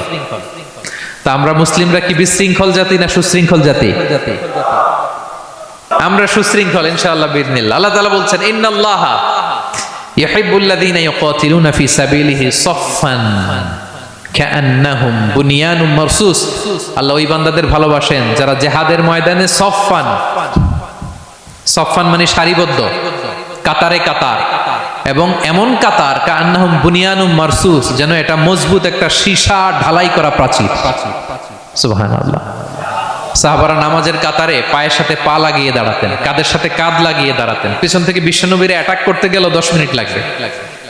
তা আমরা মুসলিমরা কি বিশৃঙ্খল জাতি না সুশৃঙ্খল জাতি? আমরা সুশৃঙ্খল ইনশাআল্লাহ বিইذنিল্লাহ। আল্লাহ তাআলা বলছেন, ইন্নাল্লাহা ইউহিব্বুল্লাযীনা ইউকাতিলুনা ফি সাবিলিহি সাফফান কাআন্নাহুম বুনিয়ানুম মারসুস। আল্লাহ ওই বান্দাদের ভালোবাসেন যারা জিহাদের ময়দানে সফফান, সফফান মানে সারিবদ্ধ, কাতারে কাতার, এবং এমন কাতার কাআন্নাহুম বুনিয়ানুম মারসুস, যেন এটা মজবুত একটা সীসা ঢালাই করা প্রাচীর। সুবহানাল্লাহ। সাহাবারা নামাজের কাতারে পায়ের সাথে পা লাগিয়ে দাঁড়াতেন, কাদের সাথে কাঁধ লাগিয়ে দাঁড়াতেন। পিছন থেকে বিশ্বনবীরে অ্যাটাক করতে গেল 10 মিনিট লাগবে।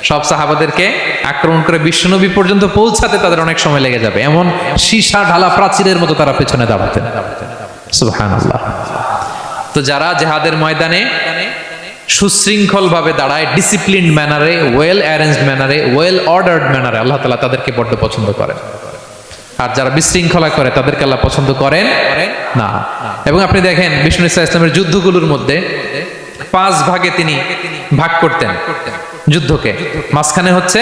সব সাহাবাদেরকে আক্রমণ করে বিশ্বনবী পর্যন্ত পৌঁছাতে তাদের অনেক সময় লেগে যাবে, এমন সীসা ঢালা প্রাচীরের মতো তারা পেছনে দাঁড়াতেন। সুবহানাল্লাহ। তো যারা জিহাদের ময়দানে সুশৃঙ্খল ভাবে দাঁড়ায়, ডিসিপ্লিন ম্যানারে, ওয়েল অ্যারেঞ্জড ম্যানারে, ওয়েল অর্ডার্ড ম্যানারে, আল্লাহ তাআলা তাদেরকে বড্ড পছন্দ করেন। আর যারা বিশৃঙ্খলা করে তাদেরকে আল্লাহ পছন্দ করেন না। এবং আপনি দেখেন বিষ্ণু ইসলামের যুদ্ধগুলোর মধ্যে 5 ভাগে তিনি ভাগ করতেন যুদ্ধকে। মাঝখানে হচ্ছে